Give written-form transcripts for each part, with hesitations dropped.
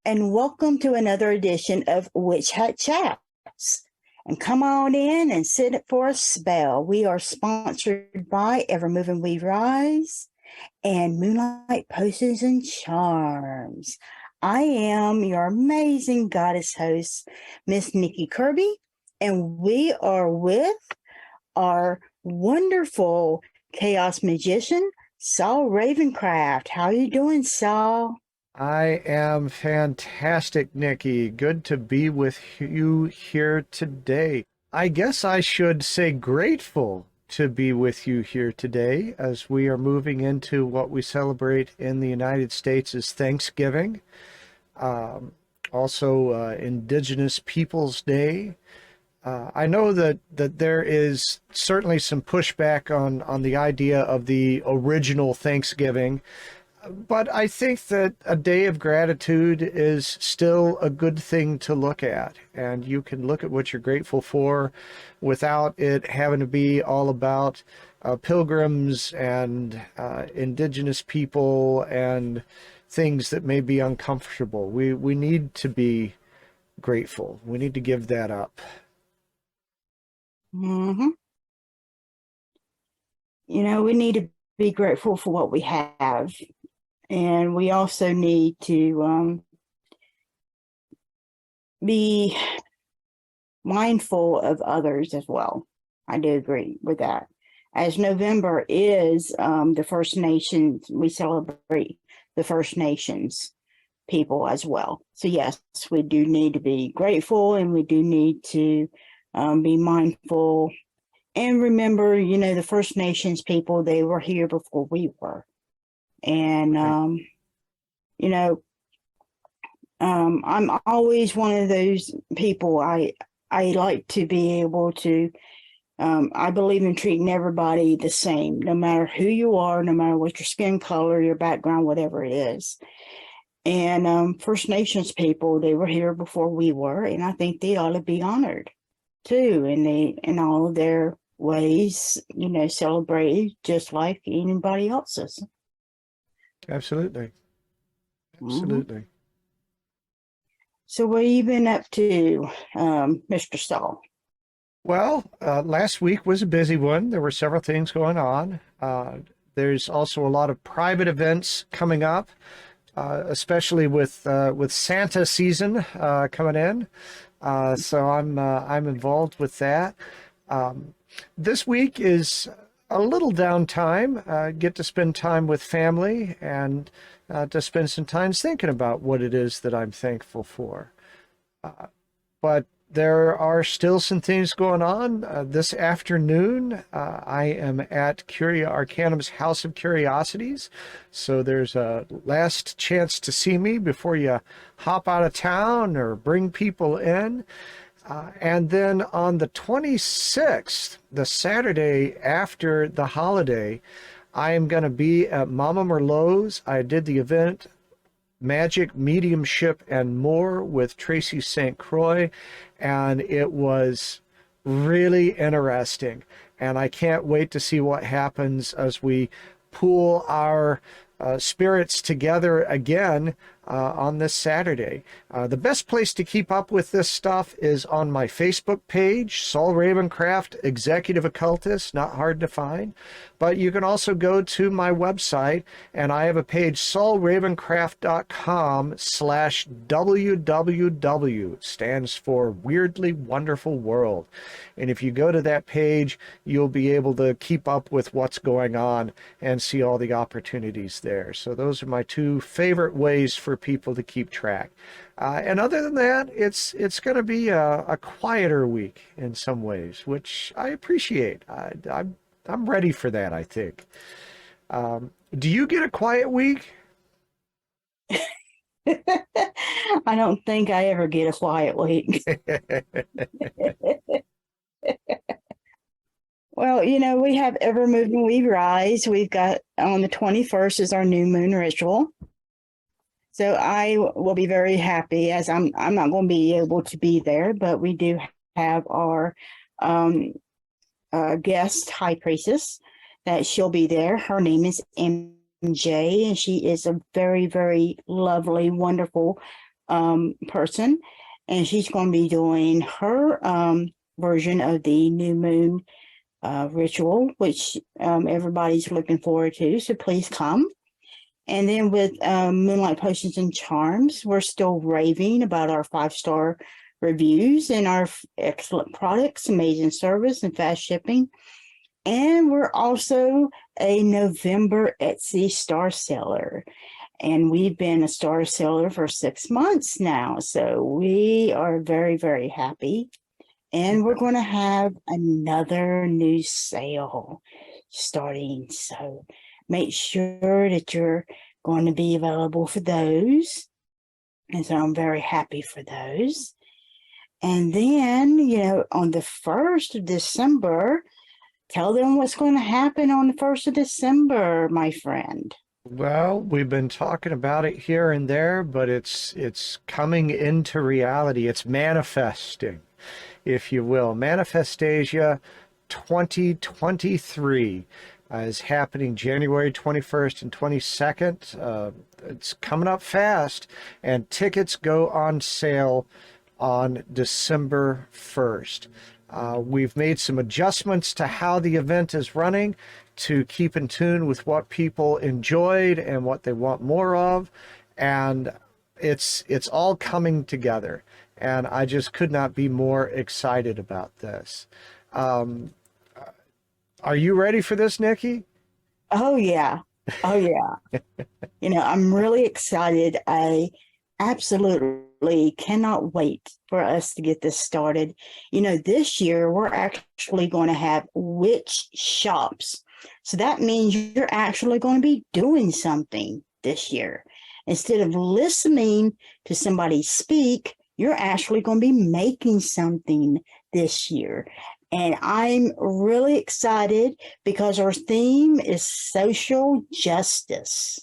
and welcome to another edition of Witch Hut Chats. And come on in and sit for a spell. We are sponsored by Evermoving We Rise and Moonlight Potions and Charms. I am your amazing goddess host, Miss Nikki Kirby, and we are with our wonderful chaos magician, Saul Ravencraft. How are you doing, Saul? I am fantastic, Nikki. Good to be with you here today. I guess I should say grateful to be with you here today as we are moving into what we celebrate in the United States as Thanksgiving. Also, Indigenous Peoples Day. I know that there is certainly some pushback on the idea of the original Thanksgiving. But I think that a day of gratitude is still a good thing to look at. And you can look at what you're grateful for without it having to be all about pilgrims and indigenous people and things that may be uncomfortable. We need to be grateful. We need to give that up. Mm-hmm. You know, we need to be grateful for what we have. And we also need to be mindful of others as well. I do agree with that. As November is the First Nations, we celebrate the First Nations people as well. So yes, we do need to be grateful, and we do need to be mindful and remember, you know, the First Nations people, they were here before we were. And, you know, I'm always one of those people, I like to be able to, I believe in treating everybody the same, no matter who you are, no matter what your skin color, your background, whatever it is. And First Nations people, they were here before we were, and I think they ought to be honored too, and they, in all of their ways, you know, celebrated just like anybody else's. Absolutely. Absolutely. Mm-hmm. So what have you been up to, Mr. Saul? Well, last week was a busy one. There were several things going on. There's also a lot of private events coming up, especially with Santa season coming in. So I'm involved with that. This week is a little downtime. Get to spend time with family and to spend some time thinking about what it is that I'm thankful for. But there are still some things going on. This afternoon, I am at Curia Arcanum's House of Curiosities. So there's a last chance to see me before you hop out of town or bring people in. And then on the 26th, the Saturday after the holiday, I am going to be at Mama Merlot's. I did the event Magic, Mediumship, and More with Tracy St. Croix, and it was really interesting. And I can't wait to see what happens as we pool our spirits together again on this Saturday. The best place to keep up with this stuff is on my Facebook page, Saul Ravencraft, Executive Occultist, not hard to find. But you can also go to my website, and I have a page, saulravencraft.com/www, stands for Weirdly Wonderful World. And if you go to that page, you'll be able to keep up with what's going on and see all the opportunities there. So those are my two favorite ways for people to keep track. And other than that, it's going to be a quieter week in some ways, which I appreciate. I'm ready for that, I think. Do you get a quiet week? I don't think I ever get a quiet week. Well, you know, we have Evermoving We Rise. We've got on the 21st is our new moon ritual. So I will be very happy, as I'm not going to be able to be there, but we do have our guest high priestess that she'll be there. Her name is MJ, and she is a very, very lovely, wonderful person, and she's going to be doing her version of the new moon ritual, which everybody's looking forward to. So please come. And then with Moonlight Potions and Charms, we're still raving about our 5-star reviews and our excellent products, amazing service, and fast shipping. And we're also a November Etsy star seller. And we've been a star seller for 6 months now. So we are very, very happy. And we're going to have another new sale starting. So make sure that you're going to be available for those. And so I'm very happy for those. And then, on the 1st of December, tell them what's going to happen on the 1st of December, my friend. Well, we've been talking about it here and there, but it's coming into reality. It's manifesting, if you will. Manifestasia 2023 is happening January 21st and 22nd. It's coming up fast, and tickets go on sale on December 1st. We've made some adjustments to how the event is running to keep in tune with what people enjoyed and what they want more of, and it's all coming together, and I just could not be more excited about this. Are you ready for this, Nikki? Oh yeah. I'm really excited. I absolutely cannot wait for us to get this started. This year we're actually going to have witch shops. So that means you're actually going to be doing something this year. Instead of listening to somebody speak, you're actually going to be making something this year. And I'm really excited because our theme is social justice.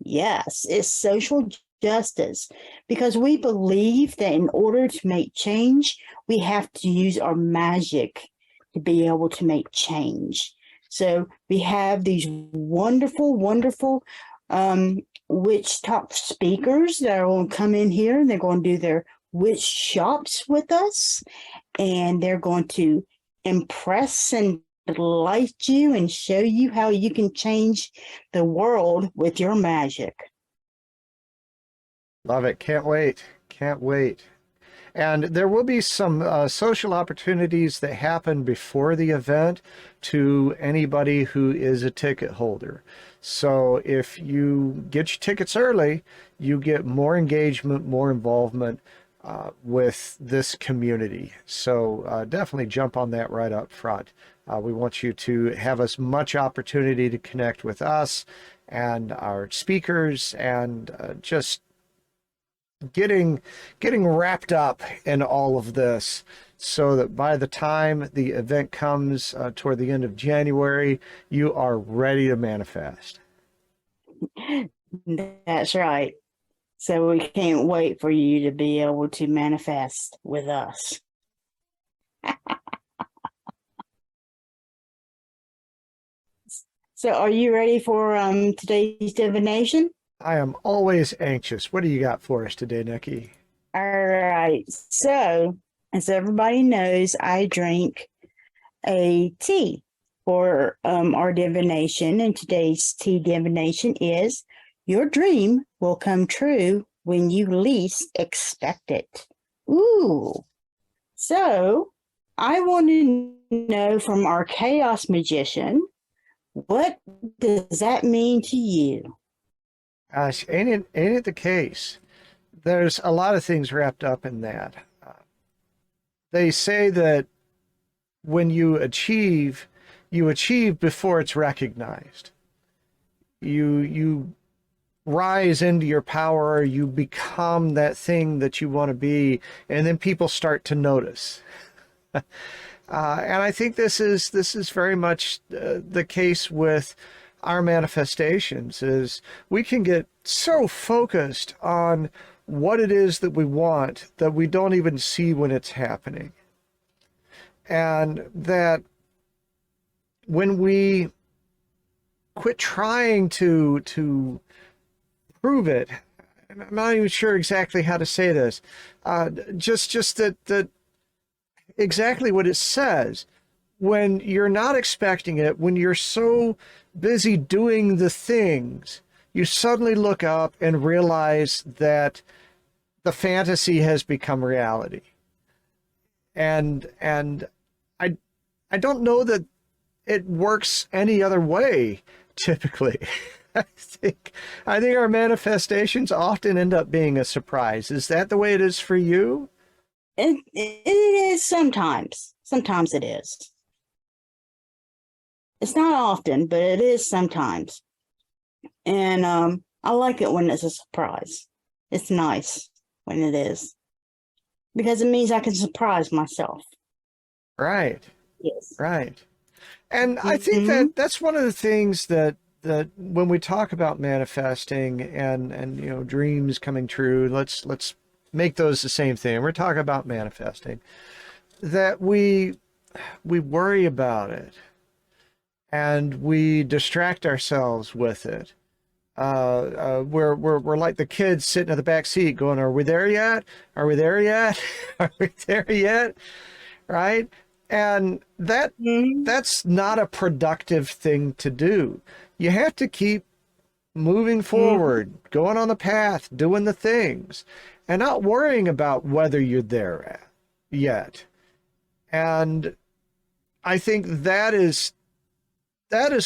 Yes, it's social justice, because we believe that in order to make change, we have to use our magic to be able to make change. So we have these wonderful, wonderful witch talk speakers that are going to come in here, and they're going to do their witch shops with us, and they're going to impress and delight you and show you how you can change the world with your magic. Love it. Can't wait. Can't wait. And there will be some social opportunities that happen before the event to anybody who is a ticket holder. So if you get your tickets early, you get more engagement, more involvement with this community. So definitely jump on that right up front. We want you to have as much opportunity to connect with us and our speakers, and just getting wrapped up in all of this, so that by the time the event comes toward the end of January, you are ready to manifest. That's right. So we can't wait for you to be able to manifest with us. So are you ready for today's divination? I am always anxious. What do you got for us today, Nikki? All right. So, as everybody knows, I drink a tea for our divination, and today's tea divination is: your dream will come true when you least expect it. Ooh. So, I want to know from our chaos magician, what does that mean to you? Gosh, ain't it the case? There's a lot of things wrapped up in that. They say that when you achieve before it's recognized. You rise into your power, you become that thing that you want to be, and then people start to notice. And I think this is very much the case with our manifestations. Is we can get so focused on what it is that we want that we don't even see when it's happening. And that when we quit trying to prove it I'm not even sure exactly how to say this. Just that exactly what it says. When you're not expecting it, when you're so busy doing the things, you suddenly look up and realize that the fantasy has become reality. And I don't know that it works any other way typically. I think our manifestations often end up being a surprise. Is that the way it is for you? It is sometimes. Sometimes it is. It's not often, but it is sometimes. And I like it when it's a surprise. It's nice when it is, because it means I can surprise myself. Right. Yes. Right. And I think that's one of the things that when we talk about manifesting and you know, dreams coming true, let's make those the same thing. We're talking about manifesting, that we worry about it and we distract ourselves with it. We're like the kids sitting in the back seat going, are we there yet? Are we there yet? Are we there yet? Right? And that's not a productive thing to do. You have to keep moving forward, going on the path, doing the things, and not worrying about whether you're there yet. And I think that is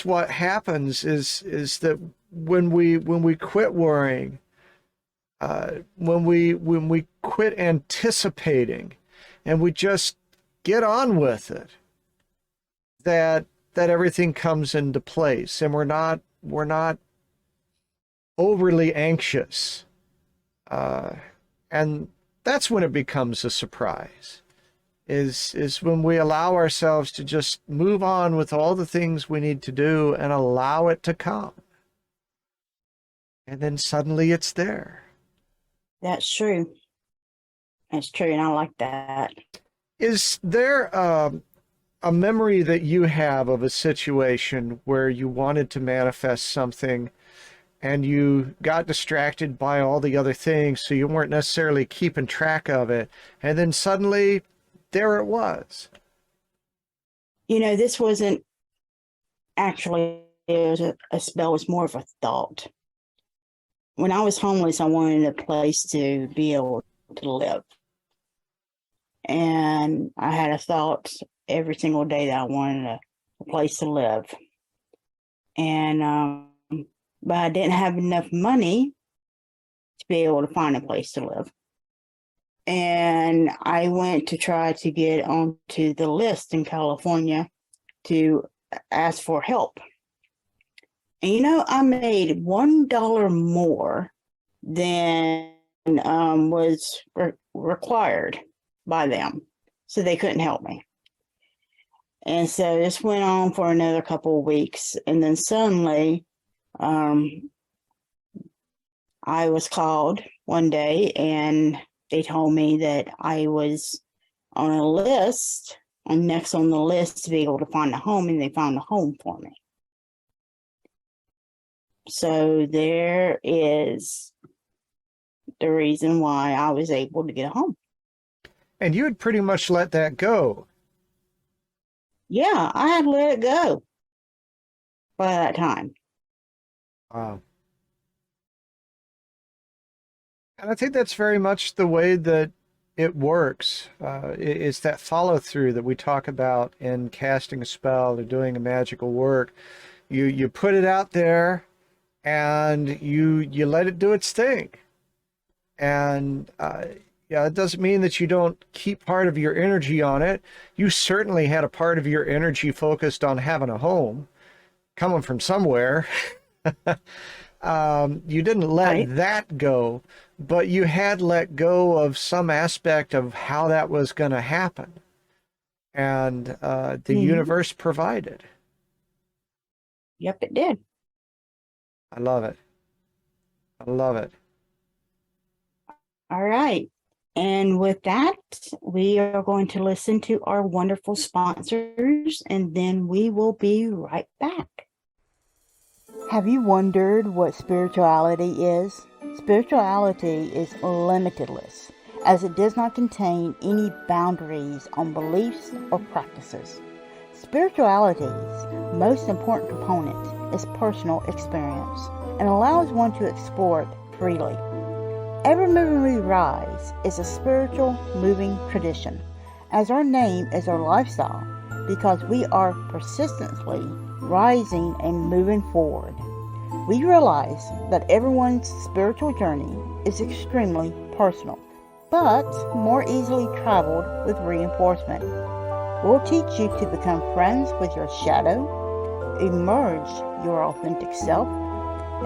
what happens is that when we quit worrying, when we quit anticipating, and we just get on with it, that everything comes into place, and we're not overly anxious, and that's when it becomes a surprise. Is when we allow ourselves to just move on with all the things we need to do and allow it to come. And then suddenly it's there. That's true. That's true, and I like that. Is there a memory that you have of a situation where you wanted to manifest something and you got distracted by all the other things, so you weren't necessarily keeping track of it, and then suddenly there it was? You know, this wasn't actually it was a spell, it was more of a thought. When I was homeless, I wanted a place to be able to live. And I had a thought every single day that I wanted a place to live. And, but I didn't have enough money to be able to find a place to live. And I went to try to get onto the list in California to ask for help. And you know, I made $1 more than was required by them, so they couldn't help me. And so this went on for another couple of weeks, and then suddenly I was called one day, and they told me that I was on a list, next on the list to be able to find a home, and they found a home for me. So there is the reason why I was able to get a home. And you had pretty much let that go. Yeah, I had let it go by that time. Wow. And I think that's very much the way that it works. It's that follow through that we talk about in casting a spell or doing a magical work. You put it out there, and you let it do its thing. And yeah, it doesn't mean that you don't keep part of your energy on it. You certainly had a part of your energy focused on having a home, coming from somewhere. You didn't let that go, but you had let go of some aspect of how that was going to happen. And the universe provided. Yep, it did. I love it. I love it. All right. And with that, we are going to listen to our wonderful sponsors, and then we will be right back. Have you wondered what spirituality is? Spirituality is limitless, as it does not contain any boundaries on beliefs or practices. Spirituality's most important component is personal experience and allows one to explore it freely. Evermoving We Rise is a spiritual moving tradition, as our name is our lifestyle, because we are persistently rising and moving forward. We realize that everyone's spiritual journey is extremely personal, but more easily traveled with reinforcement. We'll teach you to become friends with your shadow, emerge your authentic self,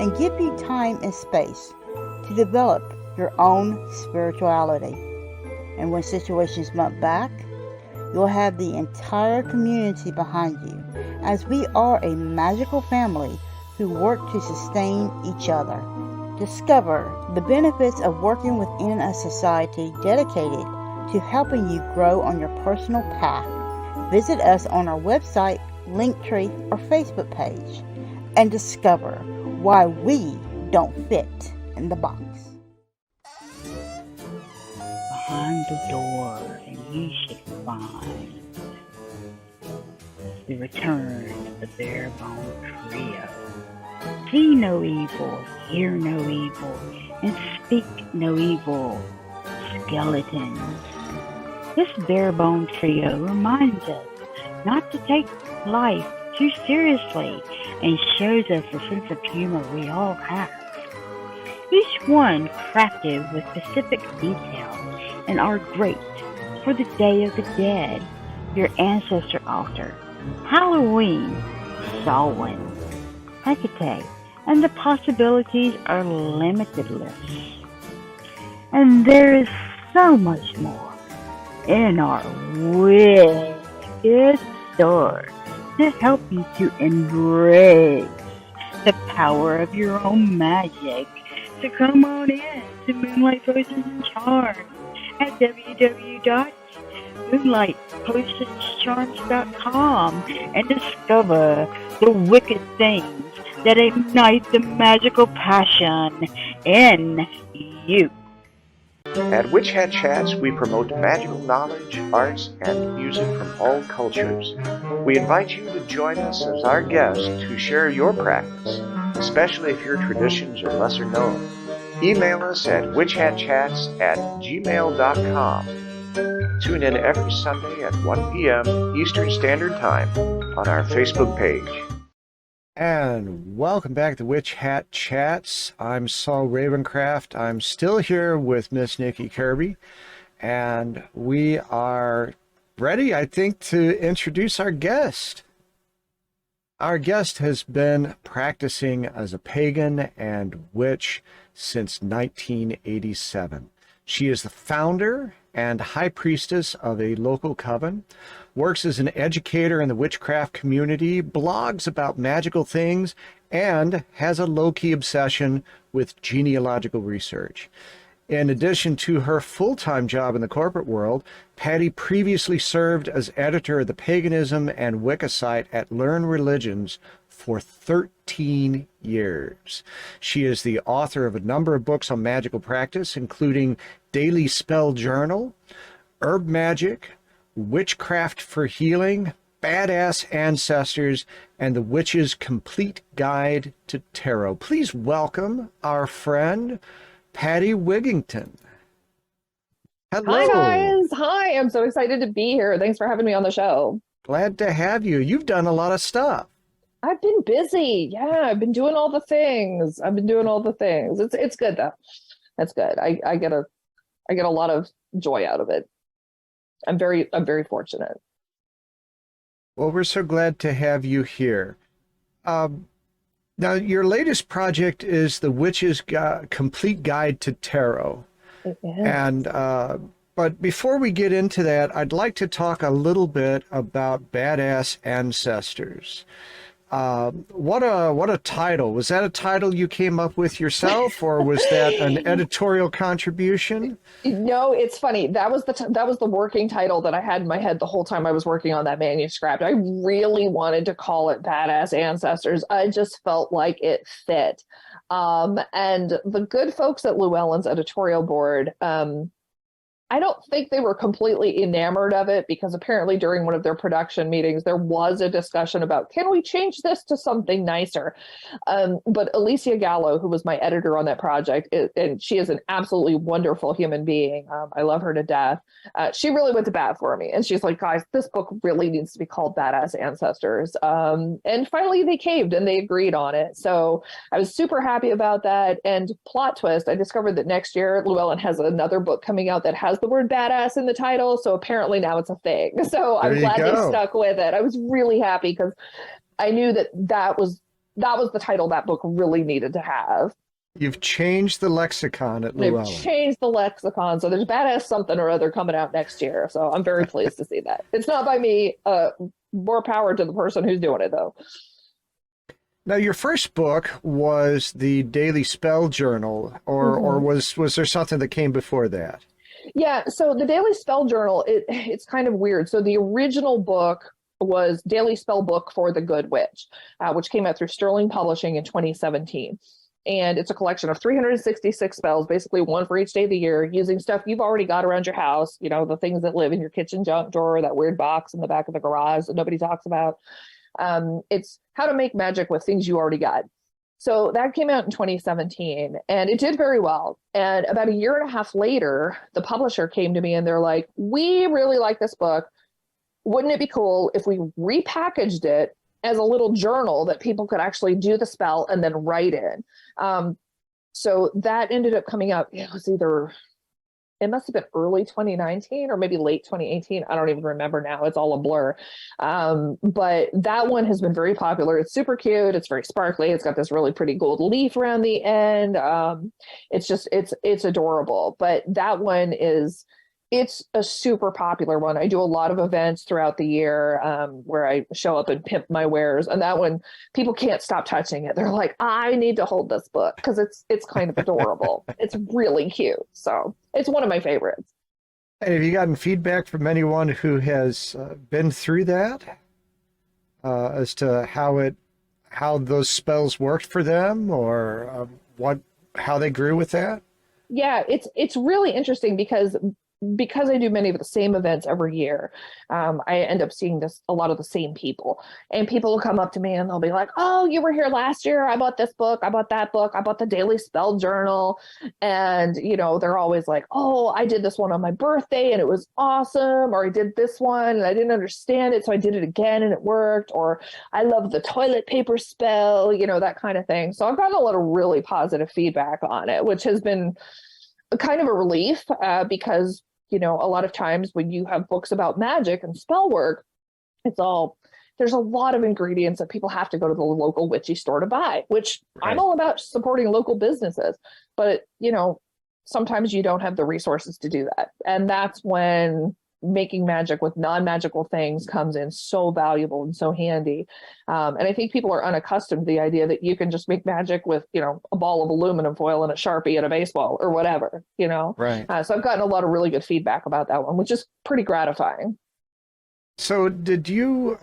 and give you time and space to develop your own spirituality. And when situations bump back, you'll have the entire community behind you, as we are a magical family who work to sustain each other. Discover the benefits of working within a society dedicated to helping you grow on your personal path. Visit us on our website, Linktree, or Facebook page and discover why we don't fit in the box. Behind the door, and ye should find the return of the Barebone Trio. See no evil, hear no evil, and speak no evil, skeletons. This Barebone Trio reminds us not to take life too seriously and shows us the sense of humor we all have. Each one crafted with specific detail and are great for the Day of the Dead, your ancestor altar, Halloween, Samhain, Hecate, and the possibilities are limitless. And there is so much more in our wicked store to help you to embrace the power of your own magic. So come on in to Moonlight Potions and Charms at www.moonlightpotionscharms.com and discover the wicked things that ignite the magical passion in you. At Witch Hat Chats, we promote magical knowledge, arts, and music from all cultures. We invite you to join us as our guest to share your practice, especially if your traditions are lesser known. Email us at witchhatchats@gmail.com. Tune in every Sunday at 1 p.m. Eastern Standard Time on our Facebook page. And welcome back to Witch Hat Chats. I'm Saul Ravencraft. I'm still here with Miss Nikki Kirby, and we are ready, I think, to introduce our guest. Our guest has been practicing as a pagan and witch since 1987. She is the founder and high priestess of a local coven, works as an educator in the witchcraft community, blogs about magical things, and has a low-key obsession with genealogical research. In addition to her full-time job in the corporate world, Patti previously served as editor of the paganism and Wicca site at Learn Religions for 13 years. She is the author of a number of books on magical practice, including Daily Spell Journal, Herb Magic, Witchcraft for Healing, Badass Ancestors, and The Witch's Complete Guide to Tarot. Please welcome our friend, Patti Wigington. Hello. Hi, guys. Hi. I'm so excited to be here. Thanks for having me on the show. Glad to have you. You've done a lot of stuff. I've been busy. Yeah, I've been doing all the things. It's good though. That's good. I get a lot of joy out of it. I'm very fortunate. Well, we're so glad to have you here. Now, your latest project is The Witch's Complete Guide to Tarot. And but before we get into that, I'd like to talk a little bit about Badass Ancestors. What a title. Was that a title you came up with yourself, or was that an editorial contribution? No, it's funny. That was the working title that I had in my head the whole time I was working on that manuscript. I really wanted to call it Badass Ancestors. I just felt like it fit. And the good folks at Llewellyn's editorial board, I don't think they were completely enamored of it, because apparently during one of their production meetings, there was a discussion about, can we change this to something nicer? But Alicia Gallo, who was my editor on that project, and she is an absolutely wonderful human being. I love her to death. She really went to bat for me. And she's like, guys, this book really needs to be called Badass Ancestors. And finally they caved and they agreed on it. So I was super happy about that. And plot twist, I discovered that next year Llewellyn has another book coming out that has the word badass in the title, so apparently now it's a thing. So I'm glad they stuck with it. I was really happy because I knew that was the title that book really needed to have. You've changed the lexicon at Llewellyn. They've changed the lexicon, so there's badass something or other coming out next year. So I'm very pleased to see that. It's not by me. More power to the person who's doing it, though. Now, your first book was the Daily Spell Journal, or was there something that came before that? Yeah, so the Daily Spell Journal, it's kind of weird. So the original book was Daily Spell Book for the Good Witch, which came out through Sterling Publishing in 2017. And it's a collection of 366 spells, basically one for each day of the year, using stuff you've already got around your house, the things that live in your kitchen junk drawer, that weird box in the back of the garage that nobody talks about. It's how to make magic with things you already got. So that came out in 2017 and it did very well. And about a year and a half later, the publisher came to me and they're like, we really like this book. Wouldn't it be cool if we repackaged it as a little journal that people could actually do the spell and then write in? So that ended up coming out. It must have been early 2019 or maybe late 2018. I don't even remember now. It's all a blur. But that one has been very popular. It's super cute. It's very sparkly. It's got this really pretty gold leaf around the end. It's adorable. But that one it's a super popular one. I do a lot of events throughout the year where I show up and pimp my wares. And that one, people can't stop touching it. They're like, I need to hold this book because it's kind of adorable. It's really cute. So it's one of my favorites. And have you gotten feedback from anyone who has been through that as to how those spells worked for them, or how they grew with that? Yeah, it's really interesting because I do many of the same events every year, I end up seeing a lot of the same people, and people will come up to me and they'll be like, oh, you were here last year. I bought this book. I bought that book. I bought the Daily Spell Journal. And, they're always like, oh, I did this one on my birthday and it was awesome. Or I did this one and I didn't understand it, so I did it again and it worked. Or I love the toilet paper spell, that kind of thing. So I've gotten a lot of really positive feedback on it, which has been kind of a relief because a lot of times when you have books about magic and spell work, there's a lot of ingredients that people have to go to the local witchy store to buy, which right. I'm all about supporting local businesses. But, sometimes you don't have the resources to do that. And that's when making magic with non-magical things comes in so valuable and so handy. And I think people are unaccustomed to the idea that you can just make magic with, a ball of aluminum foil and a Sharpie and a baseball or whatever, Right. So I've gotten a lot of really good feedback about that one, which is pretty gratifying. So did you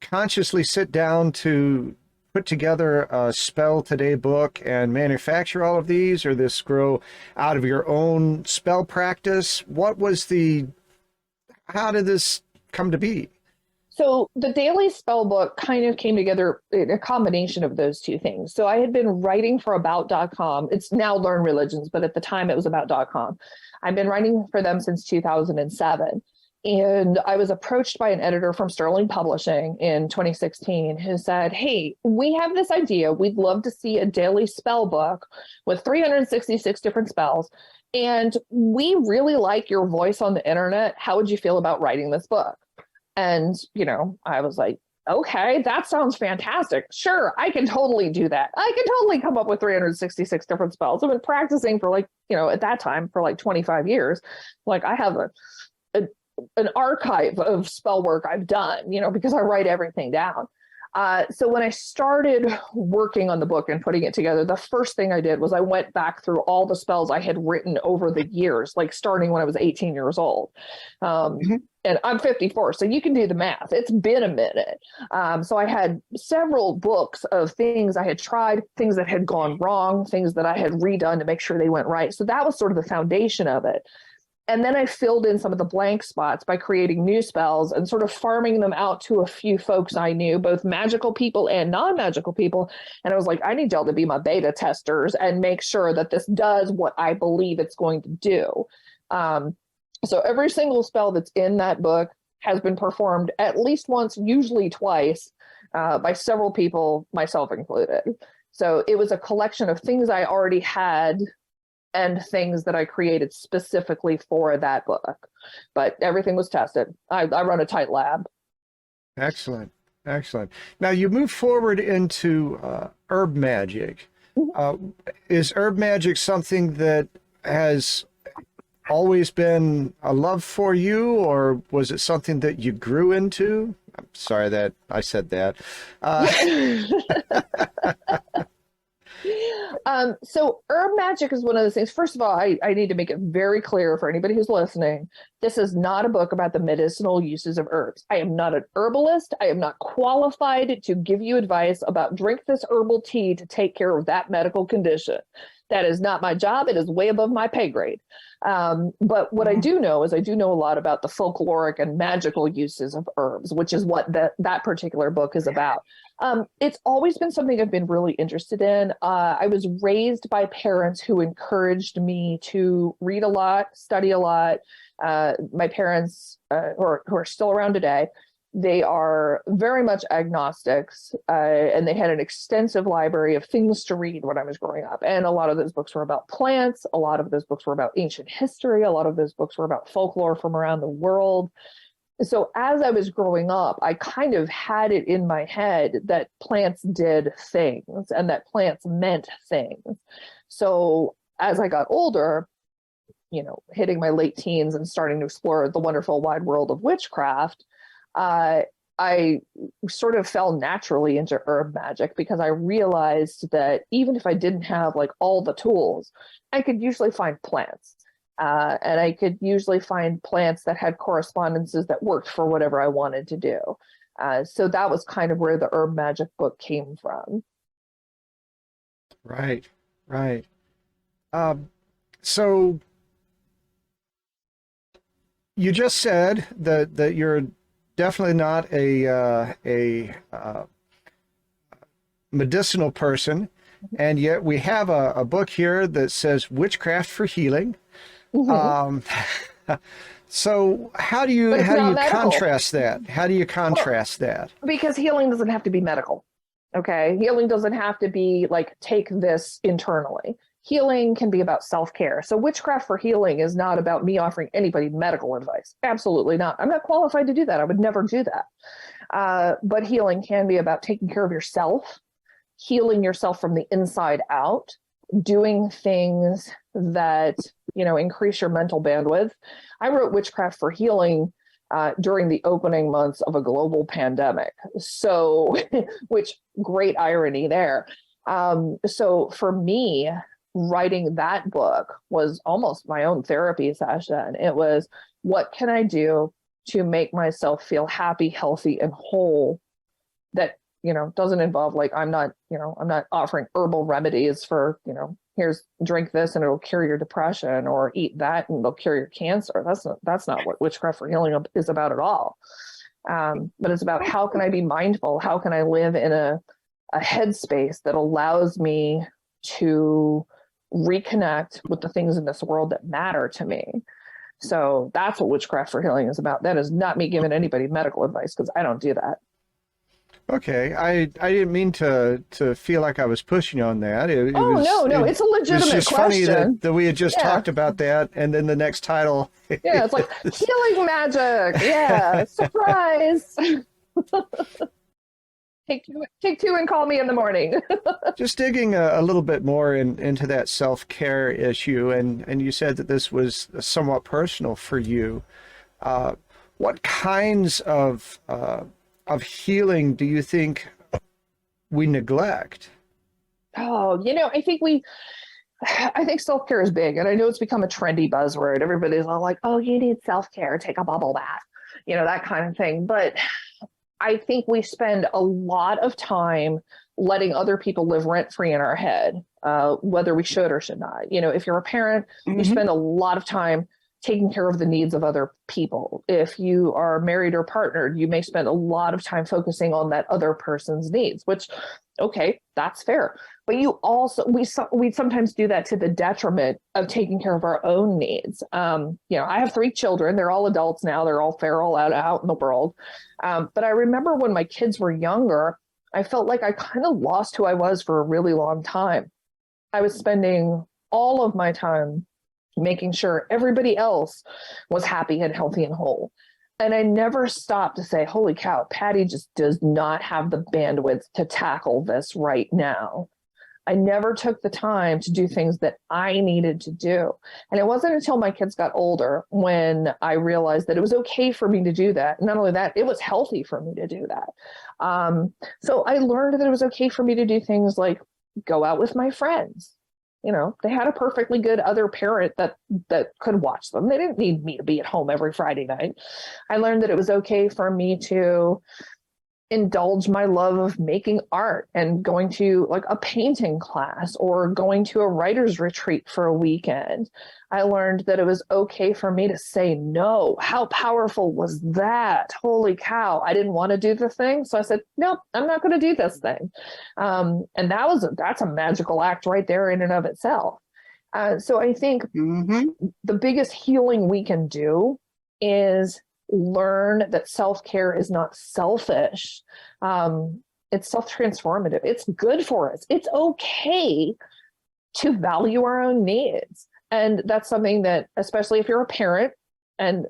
consciously sit down to put together a Spell Today book and manufacture all of these, or this grow out of your own spell practice? How did this come to be? So the Daily Spell book kind of came together in a combination of those two things. So I had been writing for About.com. It's now Learn Religions, but at the time it was About.com. I've been writing for them since 2007. And I was approached by an editor from Sterling Publishing in 2016 who said, hey, we have this idea. We'd love to see a daily spell book with 366 different spells. And we really like your voice on the internet. How would you feel about writing this book? And, I was like, okay, that sounds fantastic. Sure, I can totally do that. I can totally come up with 366 different spells. I've been practicing for at that time for 25 years. I have an archive of spell work I've done, because I write everything down. So when I started working on the book and putting it together, the first thing I did was I went back through all the spells I had written over the years, like starting when I was 18 years old. And I'm 54, so you can do the math. It's been a minute. So I had several books of things I had tried, things that had gone wrong, things that I had redone to make sure they went right. So that was sort of the foundation of it. And then I filled in some of the blank spots by creating new spells and sort of farming them out to a few folks I knew, both magical people and non-magical people. And I was like, I need y'all to be my beta testers and make sure that this does what I believe it's going to do. So every single spell that's in that book has been performed at least once, usually twice, by several people, myself included. So it was a collection of things I already had and things that I created specifically for that book. But everything was tested. I run a tight lab. Excellent. Excellent. Now you move forward into herb magic. Is herb magic something that has always been a love for you, or was it something that you grew into? I'm sorry that I said that. So herb magic is one of those things. First of all, I need to make it very clear for anybody who's listening. This is not a book about the medicinal uses of herbs. I am not an herbalist. I am not qualified to give you advice about drink this herbal tea to take care of that medical condition. That is not my job. It is way above my pay grade. But what I do know is I do know a lot about the folkloric and magical uses of herbs, which is what that particular book is about. It's always been something I've been really interested in. I was raised by parents who encouraged me to read a lot, study a lot. My parents, who are still around today, they are very much agnostics, and they had an extensive library of things to read when I was growing up. And a lot of those books were about plants. A lot of those books were about ancient history. A lot of those books were about folklore from around the world. So as I was growing up, I kind of had it in my head that plants did things and that plants meant things. So as I got older, hitting my late teens and starting to explore the wonderful wide world of witchcraft, I sort of fell naturally into herb magic because I realized that even if I didn't have like all the tools, I could usually find plants. And I could usually find plants that had correspondences that worked for whatever I wanted to do. So that was kind of where the herb magic book came from. Right, right. So you just said that you're definitely not a medicinal person, and yet we have a book here that says Witchcraft for Healing. So how do you contrast that? How do you contrast that? Because healing doesn't have to be medical. Okay. Healing doesn't have to be like, take this internally. Healing can be about self-care. So Witchcraft for Healing is not about me offering anybody medical advice. Absolutely not. I'm not qualified to do that. I would never do that. But healing can be about taking care of yourself, healing yourself from the inside out, doing things that, increase your mental bandwidth. I wrote Witchcraft for Healing during the opening months of a global pandemic. So, which great irony there. So for me, writing that book was almost my own therapy session. It was, what can I do to make myself feel happy, healthy, and whole that, doesn't involve like, I'm not offering herbal remedies for, here's drink this and it'll cure your depression, or eat that and it'll cure your cancer. That's not what Witchcraft for Healing is about at all. But it's about, how can I be mindful? How can I live in a headspace that allows me to reconnect with the things in this world that matter to me? So that's what Witchcraft for Healing is about. That is not me giving anybody medical advice, because I don't do that. Okay, I didn't mean to feel like I was pushing on that. No, it's a legitimate question. It's just question. funny that we had just talked about that, and then the next title. Yeah, it's like healing magic. Yeah, surprise. Take two and call me in the morning. Just digging a little bit more into that self-care issue, and you said that this was somewhat personal for you. What kinds of healing do you think we neglect. Oh, I think self-care is big, and I know it's become a trendy buzzword. Everybody's all like, oh, you need self-care, take a bubble bath, that kind of thing. But I think we spend a lot of time letting other people live rent-free in our head, whether we should or should not. If you're a parent, you spend a lot of time taking care of the needs of other people. If you are married or partnered, you may spend a lot of time focusing on that other person's needs, which, okay, that's fair. But we sometimes do that to the detriment of taking care of our own needs. I have 3 children. They're all adults now. They're all feral out in the world. But I remember when my kids were younger, I felt like I kind of lost who I was for a really long time. I was spending all of my time making sure everybody else was happy and healthy and whole. And I never stopped to say, holy cow, Patti just does not have the bandwidth to tackle this right now. I never took the time to do things that I needed to do. And it wasn't until my kids got older when I realized that it was okay for me to do that. Not only that, it was healthy for me to do that. So I learned that it was okay for me to do things like go out with my friends. They had a perfectly good other parent that could watch them. They didn't need me to be at home every Friday night. I learned that it was okay for me to indulge my love of making art and going to like a painting class or going to a writer's retreat for a weekend. I learned that it was okay for me to say no. How powerful was that? Holy cow. I didn't want to do the thing. So I said, nope, I'm not going to do this thing. And that's a magical act right there in and of itself. So I think the biggest healing we can do is learn that self-care is not selfish. It's self-transformative. It's good for us. It's okay to value our own needs. And that's something that, especially if you're a parent, and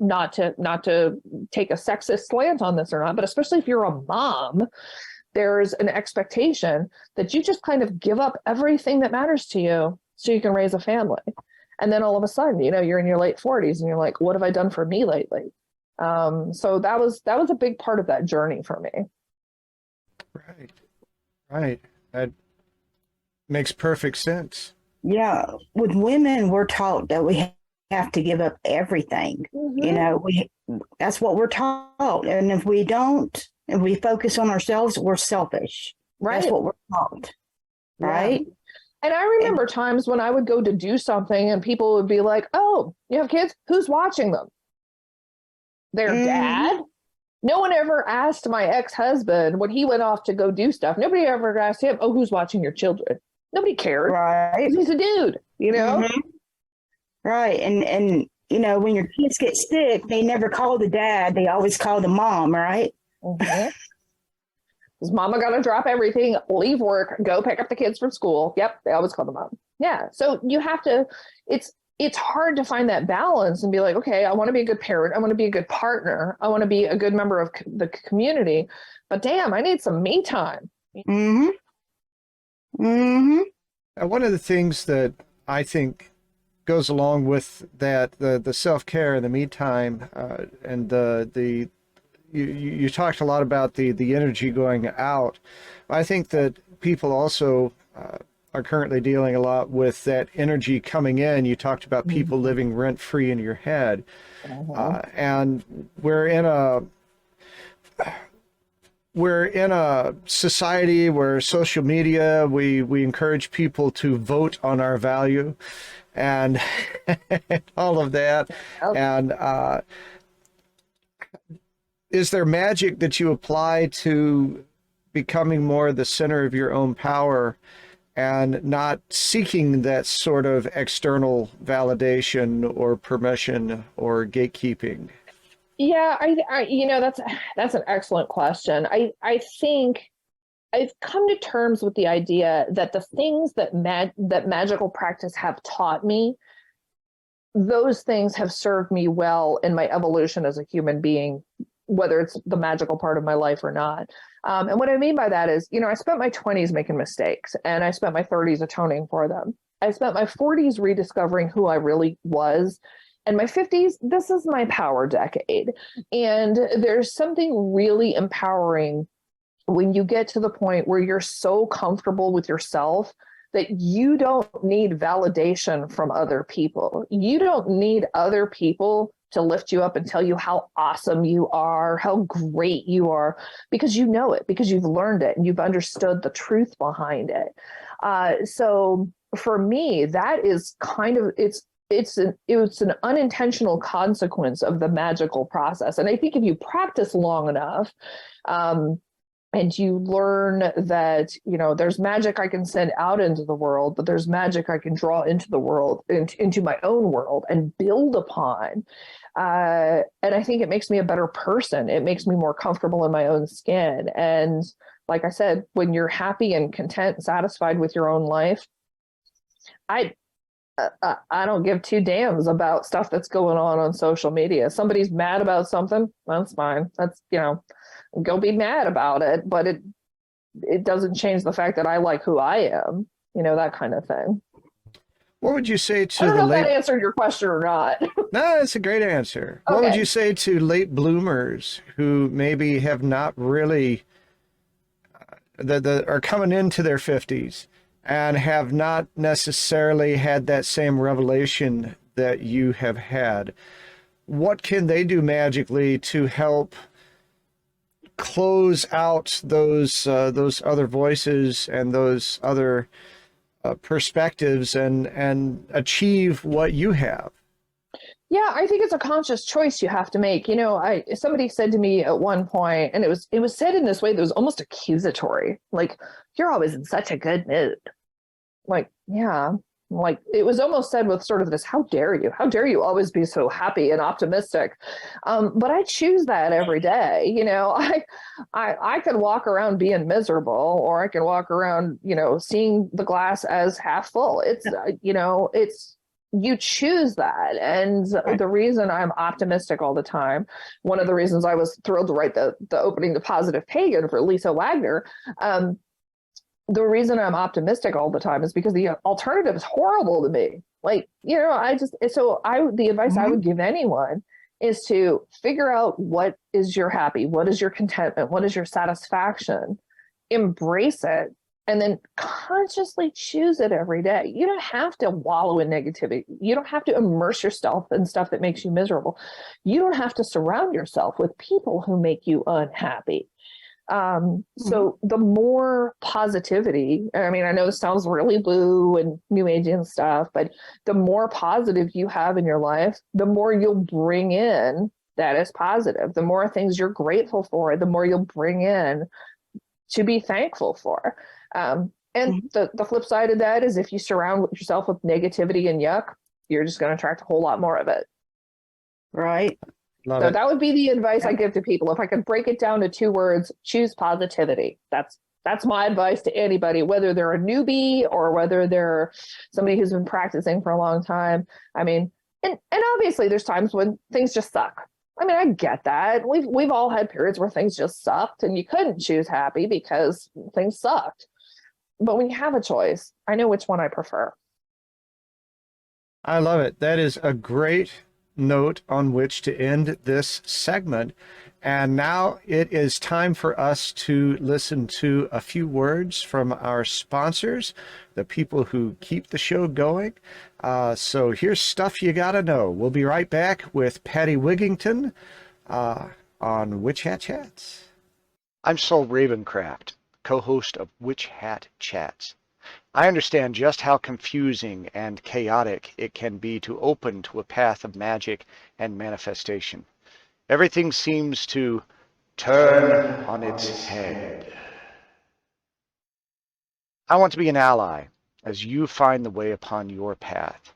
not to take a sexist slant on this or not, but especially if you're a mom, there's an expectation that you just kind of give up everything that matters to you so you can raise a family. And then all of a sudden, you're in your late 40s and you're like, what have I done for me lately? So that was a big part of that journey for me. Right. That makes perfect sense. Yeah. With women, we're taught that we have to give up everything. That's what we're taught. And if we don't, and we focus on ourselves, we're selfish. Right. That's what we're taught. Right. Yeah. And I remember times when I would go to do something and people would be like, oh, you have kids? Who's watching them? Their dad? No one ever asked my ex-husband when he went off to go do stuff. Nobody ever asked him, oh, who's watching your children? Nobody cared. Right. He's a dude, Right. And when your kids get sick, they never call the dad. They always call the mom, right? Is mama got to drop everything, leave work, go pick up the kids from school? Yep, they always call the mom. Yeah, so you have to, it's hard to find that balance and be like, okay, I want to be a good parent. I want to be a good partner. I want to be a good member of the community. But damn, I need some me time. Now, one of the things that I think goes along with that, the self-care and the me time, and the you talked a lot about the energy going out. I think that people also are currently dealing a lot with that energy coming in. You talked about people living rent-free in your head. And we're in a society where social media, we encourage people to vote on our value and all of that. And is there magic that you apply to becoming more the center of your own power and not seeking that sort of external validation or permission or gatekeeping? Yeah, that's an excellent question. I think I've come to terms with the idea that the things that magical practice have taught me, those things have served me well in my evolution as a human being, whether it's the magical part of my life or not. And what I mean by that is, I spent my 20s making mistakes and I spent my 30s atoning for them. I spent my 40s rediscovering who I really was. And my 50s, this is my power decade. And there's something really empowering when you get to the point where you're so comfortable with yourself that you don't need validation from other people. You don't need other people to lift you up and tell you how awesome you are, how great you are, because you know it, because you've learned it and you've understood the truth behind it. So for me, that is kind of, it's an unintentional consequence of the magical process. And I think if you practice long enough, and you learn that, you know, there's magic I can send out into the world, but there's magic I can draw into the world, into my own world and build upon. And I think it makes me a better person. It makes me more comfortable in my own skin. And like I said, when you're happy and content and satisfied with your own life, I don't give two damns about stuff that's going on social media. Somebody's mad about something, that's fine. That's, you know, go be mad about it, but it doesn't change the fact that I like who I am, you know, that kind of thing. What would you say to I don't the know if late... that answered your question or not. No, it's a great answer. Okay. What would you say to late bloomers who maybe have not really, that are coming into their 50s and have not necessarily had that same revelation that you have had? What can they do magically to help close out those other voices and those other perspectives and achieve what you have? Yeah, I think it's a conscious choice you have to make. You know, somebody said to me at one point, and it was said in this way that was almost accusatory, like, you're always in such a good mood. Like, yeah, like it was almost said with sort of this, how dare you always be so happy and optimistic. But I choose that every day. You know, I can walk around being miserable, or I can walk around, you know, seeing the glass as half full. It's, you know, you choose that. And the reason I'm optimistic all the time, one of the reasons I was thrilled to write the opening to Positive Pagan for Lisa Wagner, the reason I'm optimistic all the time is because the alternative is horrible to me. Like, you know, the advice I would give anyone is to figure out what is your happy, what is your contentment, what is your satisfaction, embrace it, and then consciously choose it every day. You don't have to wallow in negativity. You don't have to immerse yourself in stuff that makes you miserable. You don't have to surround yourself with people who make you unhappy. So the more positivity, I mean, I know this sounds really woo and new agey and stuff, but the more positive you have in your life, the more you'll bring in that is positive. The more things you're grateful for, the more you'll bring in to be thankful for. And the flip side of that is if you surround yourself with negativity and yuck, you're just going to attract a whole lot more of it. Right. Love So it. that would be the advice I give to people. If I could break it down to 2 words, choose positivity. That's my advice to anybody, whether they're a newbie or whether they're somebody who's been practicing for a long time. I mean, and obviously there's times when things just suck. I mean, I get that. We've all had periods where things just sucked and you couldn't choose happy because things sucked. But when you have a choice, I know which one I prefer. I love it. That is a great note on which to end this segment. And now it is time for us to listen to a few words from our sponsors, the people who keep the show going. So here's stuff you gotta know. We'll be right back with Patti Wigington on Witch Hat Chats. I'm Saul Ravencraft, co-host of Witch Hat Chats. I understand just how confusing and chaotic it can be to open to a path of magic and manifestation. Everything seems to turn on its head. I want to be an ally as you find the way upon your path.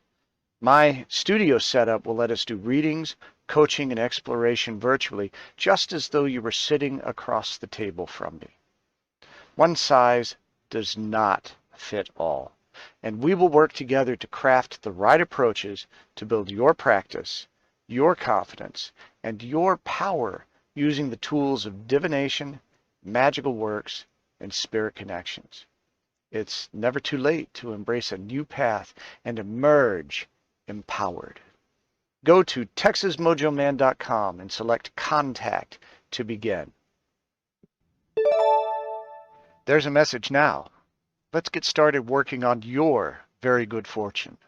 My studio setup will let us do readings, coaching, and exploration virtually, just as though you were sitting across the table from me. One size does not fit all, and we will work together to craft the right approaches to build your practice, your confidence, and your power using the tools of divination, magical works, and spirit connections. It's never too late to embrace a new path and emerge empowered. Go to texasmojoman.com and select Contact to begin. There's a message now. Let's get started working on your very good fortune.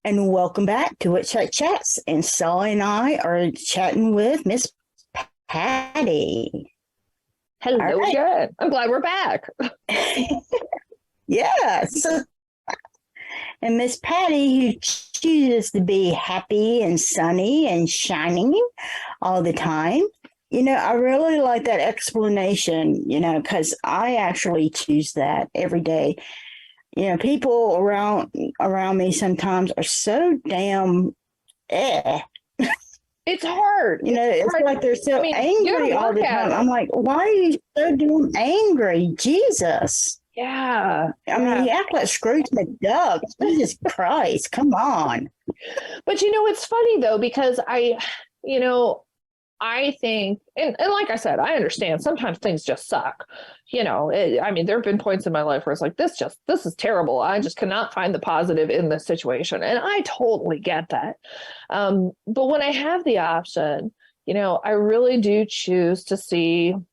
And welcome back to Witch Hut Chats. And Saul and I are chatting with Miss Patti. Hello right. again. I'm glad we're back. Yes. And Miss Patti, who chooses to be happy and sunny and shining all the time. You know, I really like that explanation, you know, because I actually choose that every day. You know, people around me sometimes are so damn It's hard. You know, it's hard. like they're so angry all the time. I'm like, why are you so damn angry? Jesus. Yeah. I mean, you act like Scrooge McDuck. Jesus Christ, come on. But you know, it's funny though, because I think, and like I said, I understand sometimes things just suck. You know, I mean, there have been points in my life where it's like, this is terrible. I just cannot find the positive in this situation. And I totally get that. But when I have the option, you know, I really do choose to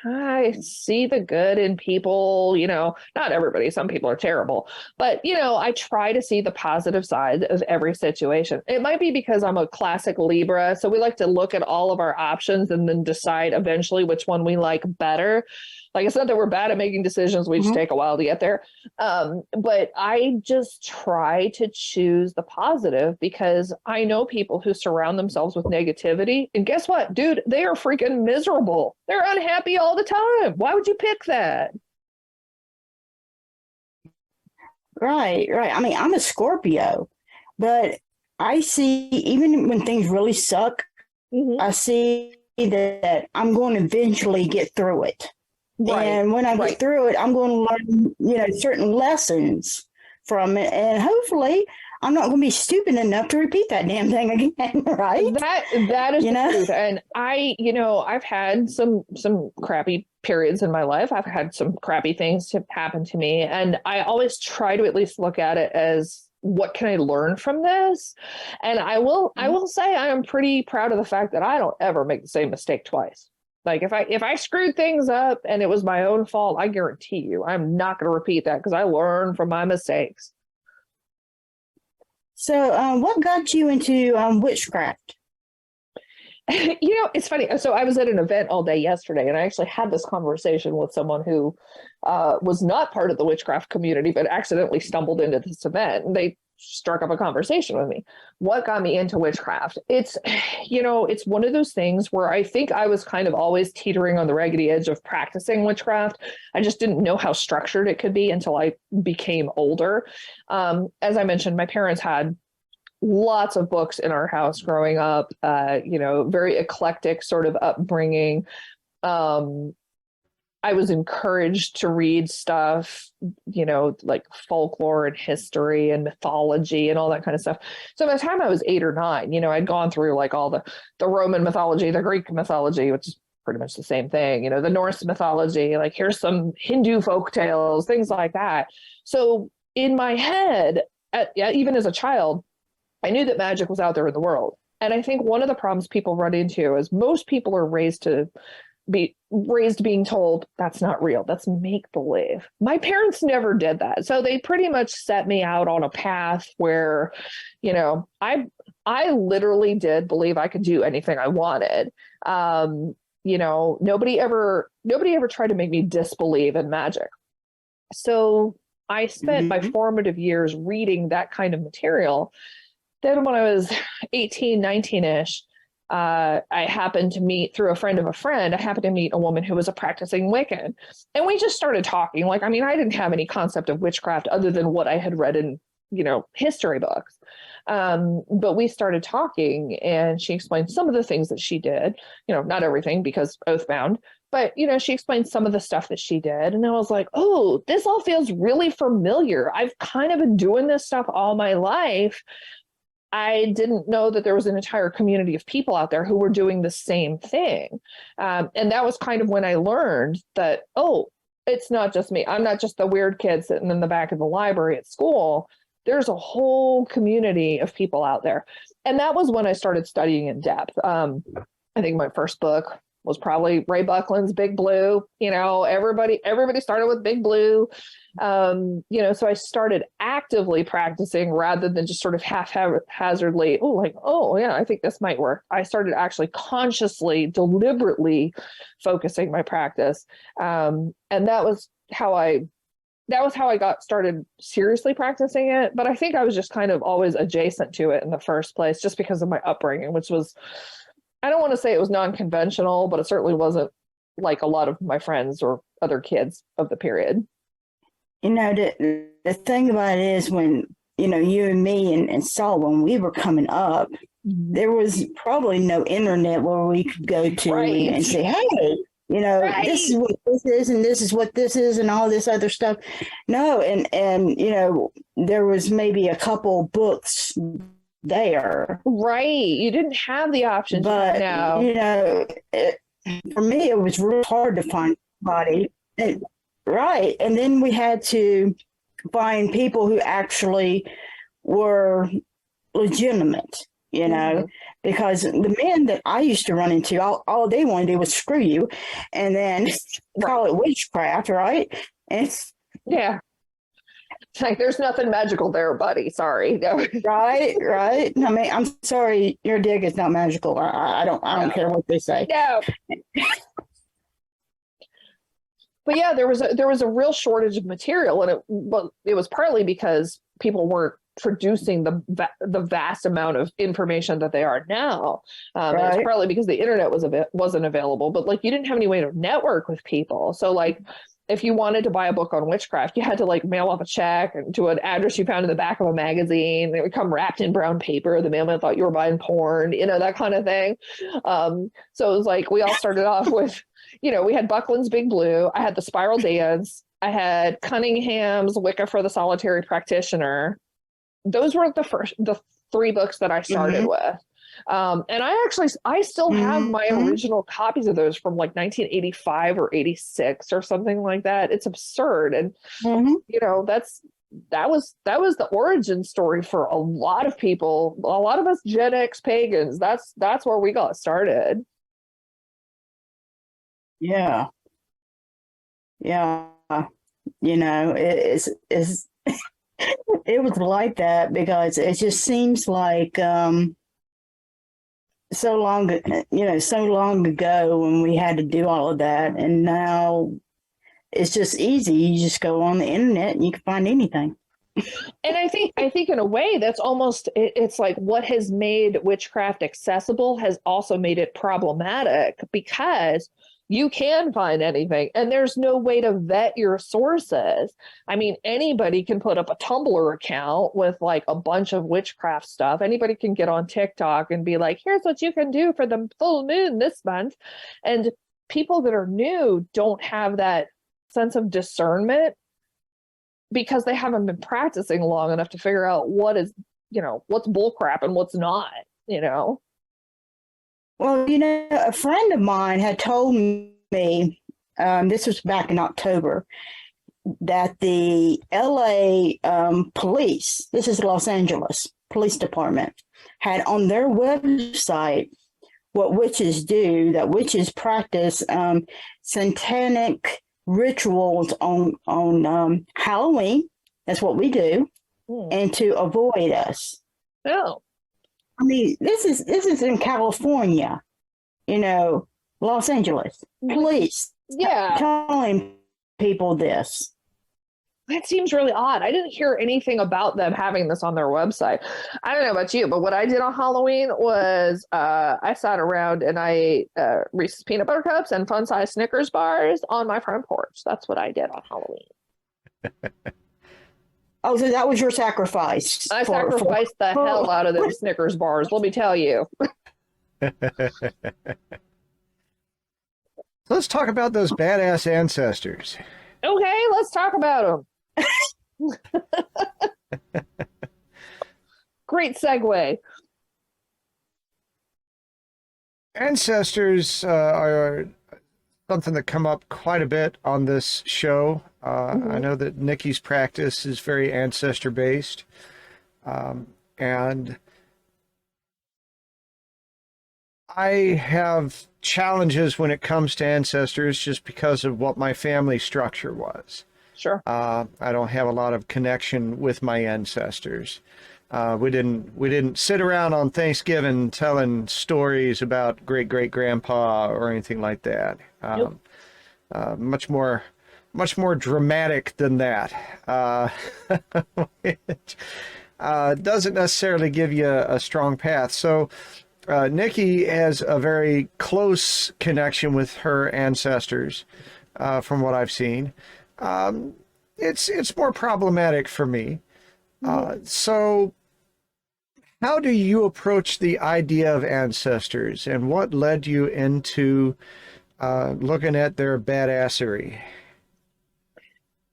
I see the good in people, you know, not everybody, some people are terrible, but, you know, I try to see the positive side of every situation. It might be because I'm a classic Libra, so we like to look at all of our options and then decide eventually which one we like better. Like, it's not that we're bad at making decisions, we just take a while to get there. But I just try to choose the positive because I know people who surround themselves with negativity. And guess what, dude? They are freaking miserable. They're unhappy all the time. Why would you pick that? Right. I mean, I'm a Scorpio, but I see, even when things really suck, I see that I'm going to eventually get through it. Right. And when I get through it, I'm going to learn, you know, certain lessons from it. And hopefully I'm not going to be stupid enough to repeat that damn thing again, right? That is the truth. And I've had some crappy periods in my life. I've had some crappy things happen to me. And I always try to at least look at it as, what can I learn from this? And I will say I am pretty proud of the fact that I don't ever make the same mistake twice. Like if I screwed things up and it was my own fault, I guarantee you I'm not going to repeat that because I learned from my mistakes. So what got you into witchcraft? You know, it's funny. So I was at an event all day yesterday, and I actually had this conversation with someone who was not part of the witchcraft community, but accidentally stumbled into this event. And they struck up a conversation with me. What got me into witchcraft? It's, you know, it's one of those things where I think I was kind of always teetering on the raggedy edge of practicing witchcraft. I just didn't know how structured it could be until I became older. As I mentioned, my parents had lots of books in our house growing up, you know, very eclectic sort of upbringing. I was encouraged to read stuff, you know, like folklore and history and mythology and all that kind of stuff. So by the time I was 8 or 9, you know, I'd gone through like all the Roman mythology, the Greek mythology, which is pretty much the same thing, you know, the Norse mythology, like here's some Hindu folk tales, things like that. So in my head, even as a child, I knew that magic was out there in the world. And I think one of the problems people run into is most people are raised being told that's not real, that's make believe. My parents never did that. So they pretty much set me out on a path where, you know, I literally did believe I could do anything I wanted. You know, nobody ever tried to make me disbelieve in magic. So I spent my Mhm. formative years reading that kind of material. Then when I was 18, 19-ish, I happened to meet, through a friend of a friend, I happened to meet a woman who was a practicing Wiccan. And we just started talking. Like, I mean, I didn't have any concept of witchcraft other than what I had read in, history books. But we started talking, and she explained some of the things that she did, not everything because oathbound, but, she explained some of the stuff that she did. And I was like, oh, this all feels really familiar. I've kind of been doing this stuff all my life. I didn't know that there was an entire community of people out there who were doing the same thing. And that was kind of when I learned that, oh, it's not just me. I'm not just the weird kid sitting in the back of the library at school. There's a whole community of people out there. And that was when I started studying in depth. I think my first book was probably Ray Buckland's Big Blue. Everybody started with Big Blue. So I started actively practicing rather than just sort of haphazardly, I think this might work. I started actually consciously, deliberately focusing my practice. And that was how I got started seriously practicing it. But I think I was just kind of always adjacent to it in the first place, just because of my upbringing, which was, I don't want to say it was non-conventional, but it certainly wasn't like a lot of my friends or other kids of the period. The thing about it is when, you and me and Saul, when we were coming up, there was probably no internet where we could go to Right. and say, hey, this is what this is, and this is what this is, and all this other stuff. No, and there was maybe a couple books there. Right. You didn't have the options But, now. For me, it was really hard to find somebody. Right. And then we had to find people who actually were legitimate, because the men that I used to run into, all they wanted to do was screw you and then call it witchcraft, right? And Yeah. It's like, there's nothing magical there, buddy. Sorry. right. I mean, I'm sorry, your dig is not magical. I don't care what they say. No. But yeah, there was a real shortage of material, and it was partly because people weren't producing the vast amount of information that they are now. And it's partly because the internet wasn't available, but like you didn't have any way to network with people. So like if you wanted to buy a book on witchcraft, you had to like mail off a check to an address you found in the back of a magazine. It would come wrapped in brown paper. The mailman thought you were buying porn, that kind of thing. So it was like we all started off with, we had Buckland's Big Blue. I had the Spiral Dance. I had Cunningham's Wicca for the Solitary Practitioner. Those were the three books that I started with. And I still have my original copies of those from like 1985 or 86 or something like that. It's absurd. And, that was the origin story for a lot of people, a lot of us Gen X pagans. That's where we got started. Yeah. It's it was like that because it just seems like so long ago when we had to do all of that, and now it's just easy. You just go on the internet and you can find anything. And I think in a way that's almost, it's like what has made witchcraft accessible has also made it problematic, because you can find anything and there's no way to vet your sources. I mean, anybody can put up a Tumblr account with like a bunch of witchcraft stuff. Anybody can get on TikTok and be like, here's what you can do for the full moon this month. And people that are new don't have that sense of discernment because they haven't been practicing long enough to figure out what is, what's bullcrap and what's not, Well, a friend of mine had told me, this was back in October, that the LA police, this is Los Angeles Police Department, had on their website what witches do, that witches practice satanic rituals on Halloween. That's what we do, and to avoid us. Oh. I mean, this is in California, Los Angeles police. Yeah. Telling people this. that seems really odd. I didn't hear anything about them having this on their website. I don't know about you, but what I did on Halloween was I sat around and I ate Reese's peanut butter cups and fun-size Snickers bars on my front porch. That's what I did on Halloween. Oh, so that was your sacrifice. I sacrificed the hell out of those Snickers bars, let me tell you. Let's talk about those badass ancestors. Okay, let's talk about them. Great segue. Ancestors are something that come up quite a bit on this show. I know that Nikki's practice is very ancestor based, and I have challenges when it comes to ancestors just because of what my family structure was. Sure. I don't have a lot of connection with my ancestors. We didn't sit around on Thanksgiving telling stories about great grandpa or anything like that. Nope. Much more dramatic than that. Which doesn't necessarily give you a strong path. So Nikki has a very close connection with her ancestors, from what I've seen. It's more problematic for me. So how do you approach the idea of ancestors, and what led you into looking at their badassery?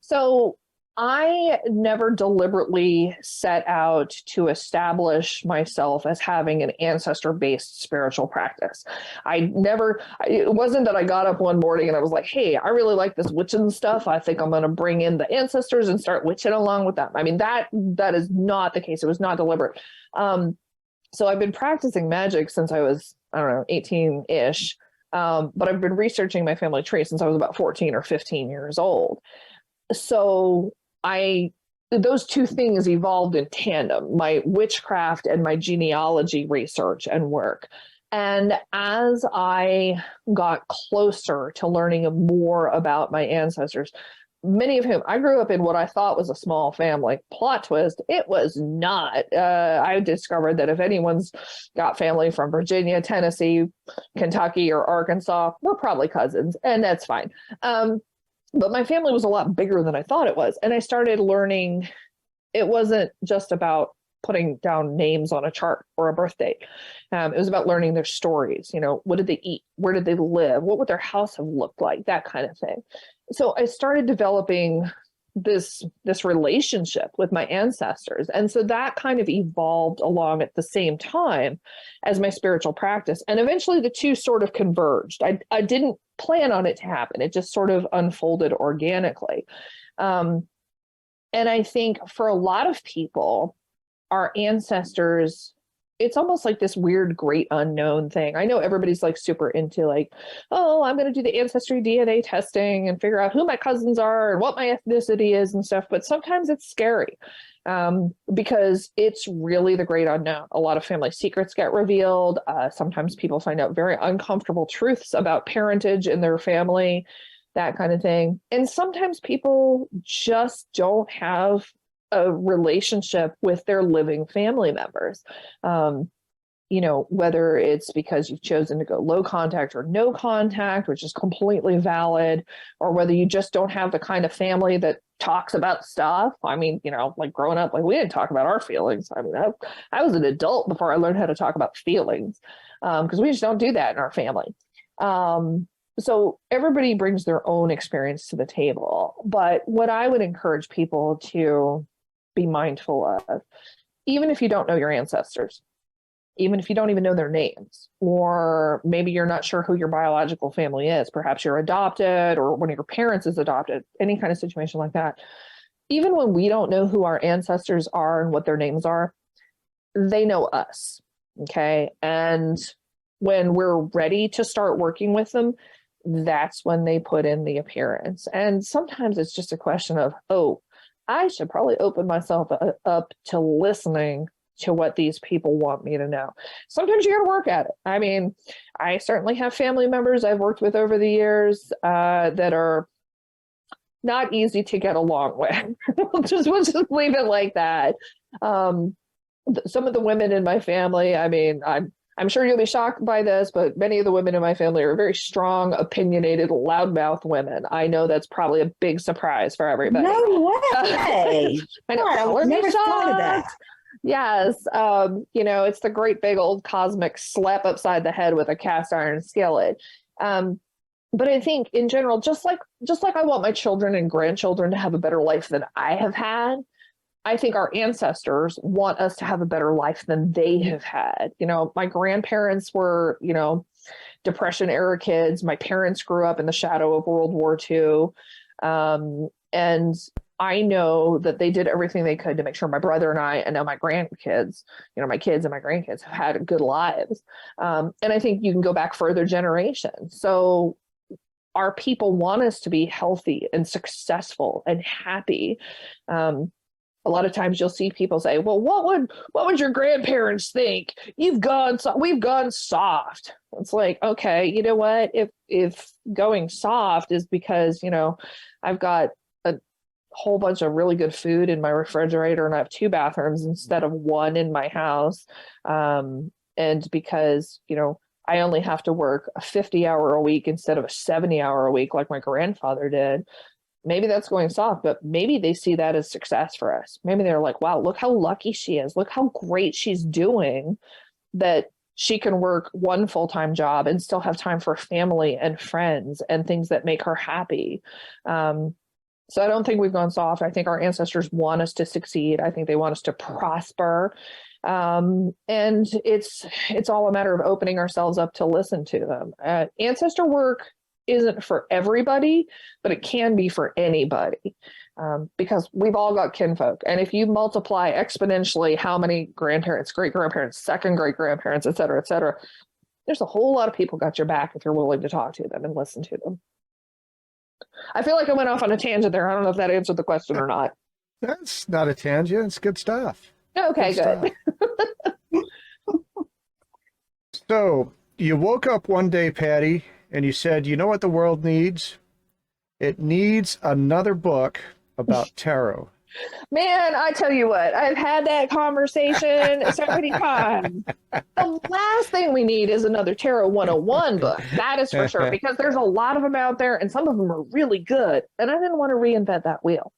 So I never deliberately set out to establish myself as having an ancestor-based spiritual practice. It wasn't that I got up one morning and I was like, hey, I really like this witching stuff. I think I'm going to bring in the ancestors and start witching along with them. I mean, that is not the case. It was not deliberate. So I've been practicing magic since I was, 18-ish. But I've been researching my family tree since I was about 14 or 15 years old. So those two things evolved in tandem, my witchcraft and my genealogy research and work. And as I got closer to learning more about my ancestors, many of whom I grew up in what I thought was a small family. Plot twist, it was not. I discovered that if anyone's got family from Virginia, Tennessee, Kentucky, or Arkansas, we're probably cousins, and that's fine. But my family was a lot bigger than I thought it was. And I started learning it wasn't just about putting down names on a chart or a birth date. It was about learning their stories. What did they eat? Where did they live? What would their house have looked like? That kind of thing. So I started developing this relationship with my ancestors. And so that kind of evolved along at the same time as my spiritual practice. And eventually the two sort of converged. I didn't plan on it to happen. It just sort of unfolded organically. And I think for a lot of people, our ancestors, it's almost like this weird great unknown thing. I know everybody's like super into like, oh, I'm going to do the ancestry DNA testing and figure out who my cousins are and what my ethnicity is and stuff. But sometimes it's scary because it's really the great unknown. A lot of family secrets get revealed. Sometimes people find out very uncomfortable truths about parentage in their family, that kind of thing. And sometimes people just don't have a relationship with their living family members. Whether it's because you've chosen to go low contact or no contact, which is completely valid, or whether you just don't have the kind of family that talks about stuff. I mean, like growing up, like we didn't talk about our feelings. I mean, I was an adult before I learned how to talk about feelings, because we just don't do that in our family. So everybody brings their own experience to the table. But what I would encourage people to be mindful of, even if you don't know your ancestors, even if you don't even know their names, or maybe you're not sure who your biological family is, perhaps you're adopted or one of your parents is adopted, any kind of situation like that. Even when we don't know who our ancestors are and what their names are, they know us, okay? And when we're ready to start working with them, that's when they put in the appearance. And sometimes it's just a question of, oh, I should probably open myself up to listening to what these people want me to know. Sometimes you got to work at it. I mean, I certainly have family members I've worked with over the years that are not easy to get along with. we'll just leave it like that. Some of the women in my family, I mean, I'm sure you'll be shocked by this, but many of the women in my family are very strong, opinionated, loudmouth women. I know that's probably a big surprise for everybody. No way. I know. God, I never thought of that. Yes. You know, it's the great big old cosmic slap upside the head with a cast iron skillet. But I think in general, just like I want my children and grandchildren to have a better life than I have had, I think our ancestors want us to have a better life than they have had. You know, my grandparents were, you know, Depression era kids. My parents grew up in the shadow of World War II. And I know that they did everything they could to make sure my brother and now my grandkids, you know, my kids and my grandkids have had good lives. And I think you can go back further generations. So our people want us to be healthy and successful and happy. A lot of times you'll see people say, well, what would your grandparents think? We've gone soft. It's like, okay, you know what? If going soft is because, you know, I've got a whole bunch of really good food in my refrigerator and I have 2 bathrooms instead of 1 in my house. And because, you know, I only have to work a 50-hour a week instead of a 70-hour a week like my grandfather did. Maybe that's going soft, but maybe they see that as success for us. Maybe they're like, wow, look how lucky she is. Look how great she's doing that she can work 1 full-time job and still have time for family and friends and things that make her happy. So I don't think we've gone soft. I think our ancestors want us to succeed. I think they want us to prosper. And it's all a matter of opening ourselves up to listen to them. Ancestor work isn't for everybody, but it can be for anybody, because we've all got kinfolk. And if you multiply exponentially how many grandparents, great-grandparents, second great-grandparents, et cetera, there's a whole lot of people got your back if you're willing to talk to them and listen to them. I feel like I went off on a tangent there. I don't know if that answered the question or not. That's not a tangent. It's good stuff. Okay, good. So you woke up one day, Patti, and you said, you know what the world needs? It needs another book about tarot. Man, I tell you what, I've had that conversation so many times. The last thing we need is another Tarot 101 book. That is for sure, because there's a lot of them out there and some of them are really good. And I didn't want to reinvent that wheel.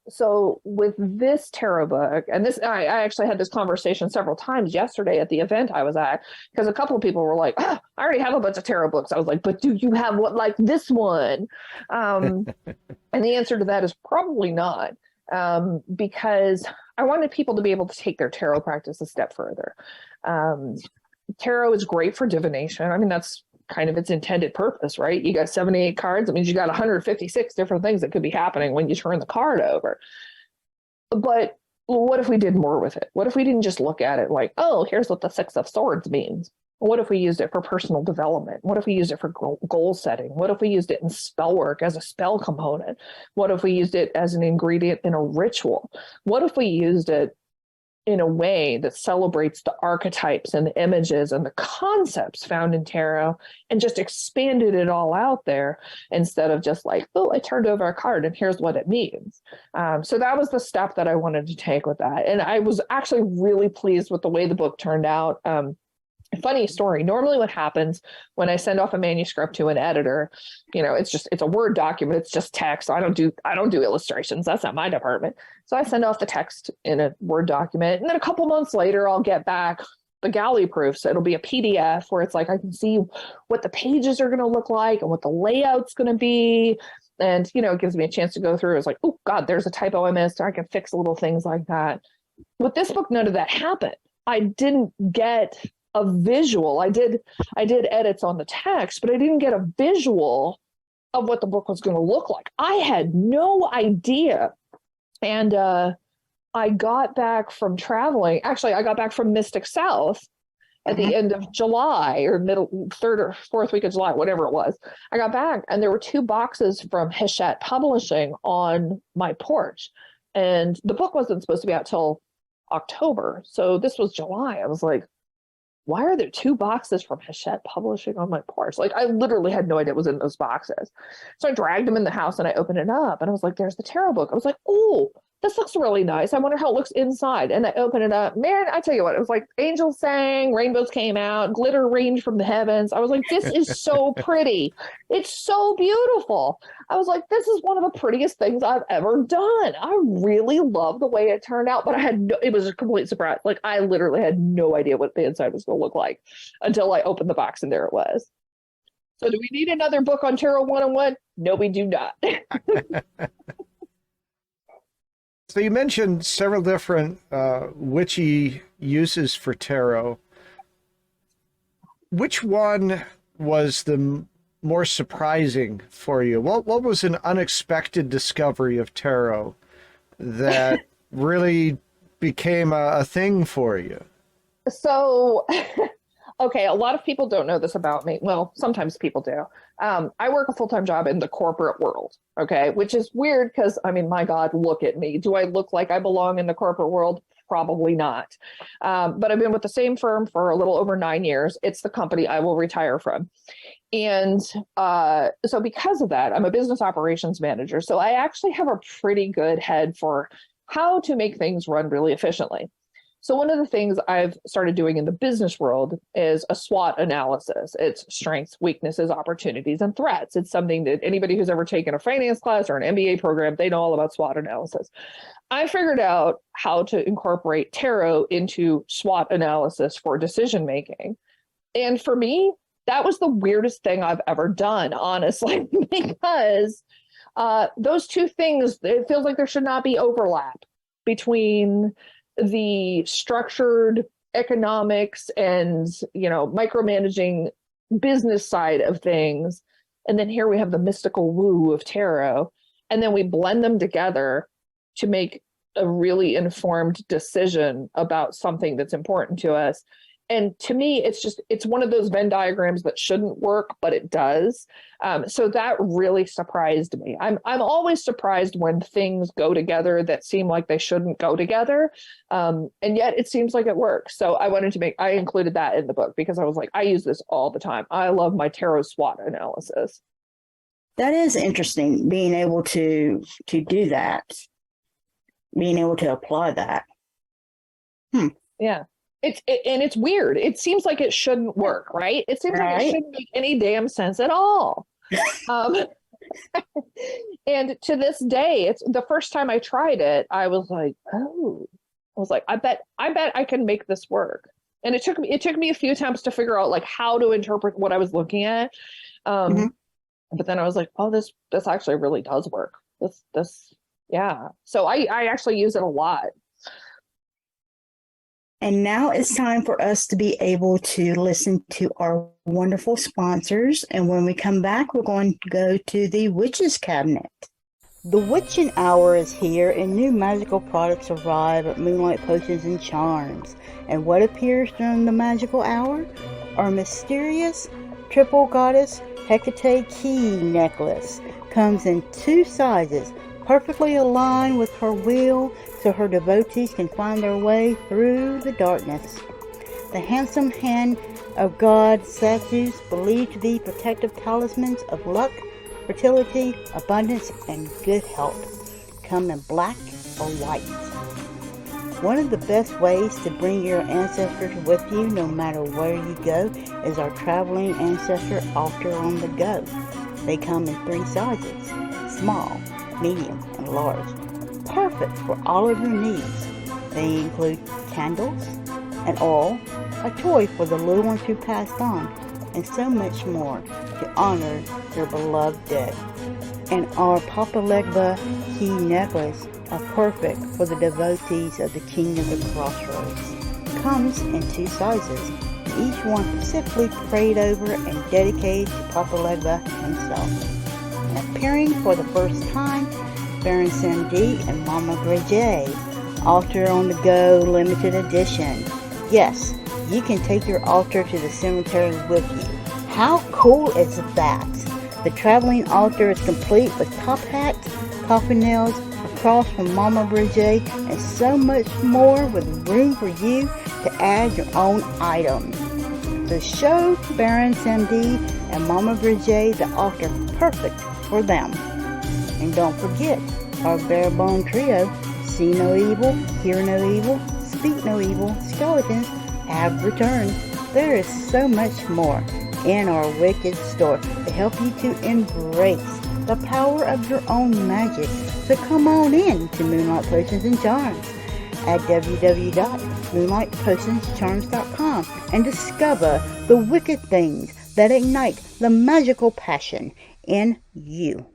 So with this tarot book, and this, I actually had this conversation several times yesterday at the event I was at, because a couple of people were like, oh, I already have a bunch of tarot books. I was like, but do you have what like this one? And the answer to that is probably not, because I wanted people to be able to take their tarot practice a step further. Tarot is great for divination. I mean, that's kind of its intended purpose, right? You got 78 cards. That means you got 156 different things that could be happening when you turn the card over. But what if we did more with it? What if we didn't just look at it like, oh, here's what the 6 of Swords means? What if we used it for personal development? What if we used it for goal setting? What if we used it in spell work as a spell component? What if we used it as an ingredient in a ritual? What if we used it in a way that celebrates the archetypes and the images and the concepts found in tarot and just expanded it all out there instead of just like, oh, I turned over a card and here's what it means. So that was the step that I wanted to take with that. And I was actually really pleased with the way the book turned out. Funny story. Normally what happens when I send off a manuscript to an editor, you know, it's a Word document. It's just text. I don't do illustrations. That's not my department. So I send off the text in a Word document. And then a couple months later, I'll get back the galley proof. So it'll be a PDF where it's like, I can see what the pages are going to look like and what the layout's going to be. And, you know, it gives me a chance to go through. It's like, oh God, there's a typo I missed. I can fix little things like that. With this book, none of that happened. I didn't get a visual. I did edits on the text, but I didn't get a visual of what the book was going to look like. I had no idea. And I got back from traveling. Actually, I got back from Mystic South at the end of July, or middle 3rd or 4th week of July, whatever it was. I got back and there were 2 boxes from Hachette Publishing on my porch. And the book wasn't supposed to be out till October. So this was July. I was like, why are there 2 boxes from Hachette Publishing on my porch? Like, I literally had no idea what was in those boxes. So I dragged them in the house and I opened it up and I was like, there's the tarot book. I was like, oh, this looks really nice. I wonder how it looks inside. And I opened it up. Man, I tell you what, it was like angels sang, rainbows came out, glitter rained from the heavens. I was like, this is so pretty. It's so beautiful. I was like, this is one of the prettiest things I've ever done. I really love the way it turned out, but it was a complete surprise. Like, I literally had no idea what the inside was going to look like until I opened the box and there it was. So do we need another book on Tarot 101? No, we do not. So you mentioned several different witchy uses for tarot. Which one was the more surprising for you? What was an unexpected discovery of tarot that really became a thing for you? So, okay, a lot of people don't know this about me. Well, sometimes people do. I work a full-time job in the corporate world, okay, which is weird because, I mean, my God, look at me. Do I look like I belong in the corporate world? Probably not. But I've been with the same firm for a little over 9 years. It's the company I will retire from. And so because of that, I'm a business operations manager. So I actually have a pretty good head for how to make things run really efficiently. So one of the things I've started doing in the business world is a SWOT analysis. It's strengths, weaknesses, opportunities, and threats. It's something that anybody who's ever taken a finance class or an MBA program, they know all about SWOT analysis. I figured out how to incorporate tarot into SWOT analysis for decision making. And for me, that was the weirdest thing I've ever done, honestly, because those two things, it feels like there should not be overlap between the structured economics and, micromanaging business side of things. And then here we have the mystical woo of tarot. And then we blend them together to make a really informed decision about something that's important to us. And to me, it's one of those Venn diagrams that shouldn't work, but it does. So that really surprised me. I'm always surprised when things go together that seem like they shouldn't go together. And yet it seems like it works. So I included that in the book because I was like, I use this all the time. I love my tarot SWOT analysis. That is interesting, being able to do that, being able to apply that. Yeah. It's weird. It seems like it shouldn't work, right? It seems like it shouldn't make any damn sense at all. And to this day, it's the first time I tried it, I was like, I bet I can make this work. And it took me a few attempts to figure out like how to interpret what I was looking at. But then I was like, oh, this actually really does work. Yeah. So I actually use it a lot. And now it's time for us to be able to listen to our wonderful sponsors. And when we come back, we're going to go to the Witches Cabinet. The Witching Hour is here, and new magical products arrive at Moonlight Potions and Charms. And what appears during the magical hour? Our mysterious triple goddess Hecate key necklace comes in 2 sizes, perfectly aligned with her will, so her devotees can find their way through the darkness. The handsome hand of God statues, believed to be protective talismans of luck, fertility, abundance, and good health, come in black or white. One of the best ways to bring your ancestors with you no matter where you go is our traveling ancestor altar on the go. They come in 3 sizes, small, medium, and large. Perfect for all of your needs. They include candles, an oil, a toy for the little ones who passed on, and so much more to honor their beloved dead. And our Papa Legba key necklace are perfect for the devotees of the King of the Crossroads. Comes in 2 sizes, each one specifically prayed over and dedicated to Papa Legba himself. And appearing for the first time, Baron Sam D and Mama Gray J. Altar on the Go limited edition. Yes, you can take your altar to the cemetery with you. How cool is that? The traveling altar is complete with top hats, coffin nails, a cross from Mama Gray J, and so much more with room for you to add your own items. So show Barron's MD and Mama Bridget the altar perfect for them. And don't forget, our bare bone trio, see no evil, hear no evil, speak no evil, skeletons have returned. There is so much more in our wicked store to help you to embrace the power of your own magic. So come on in to Moonlight Potions and Charms at www.moonlightpotionscharms.com and discover the wicked things that ignite the magical passion in you.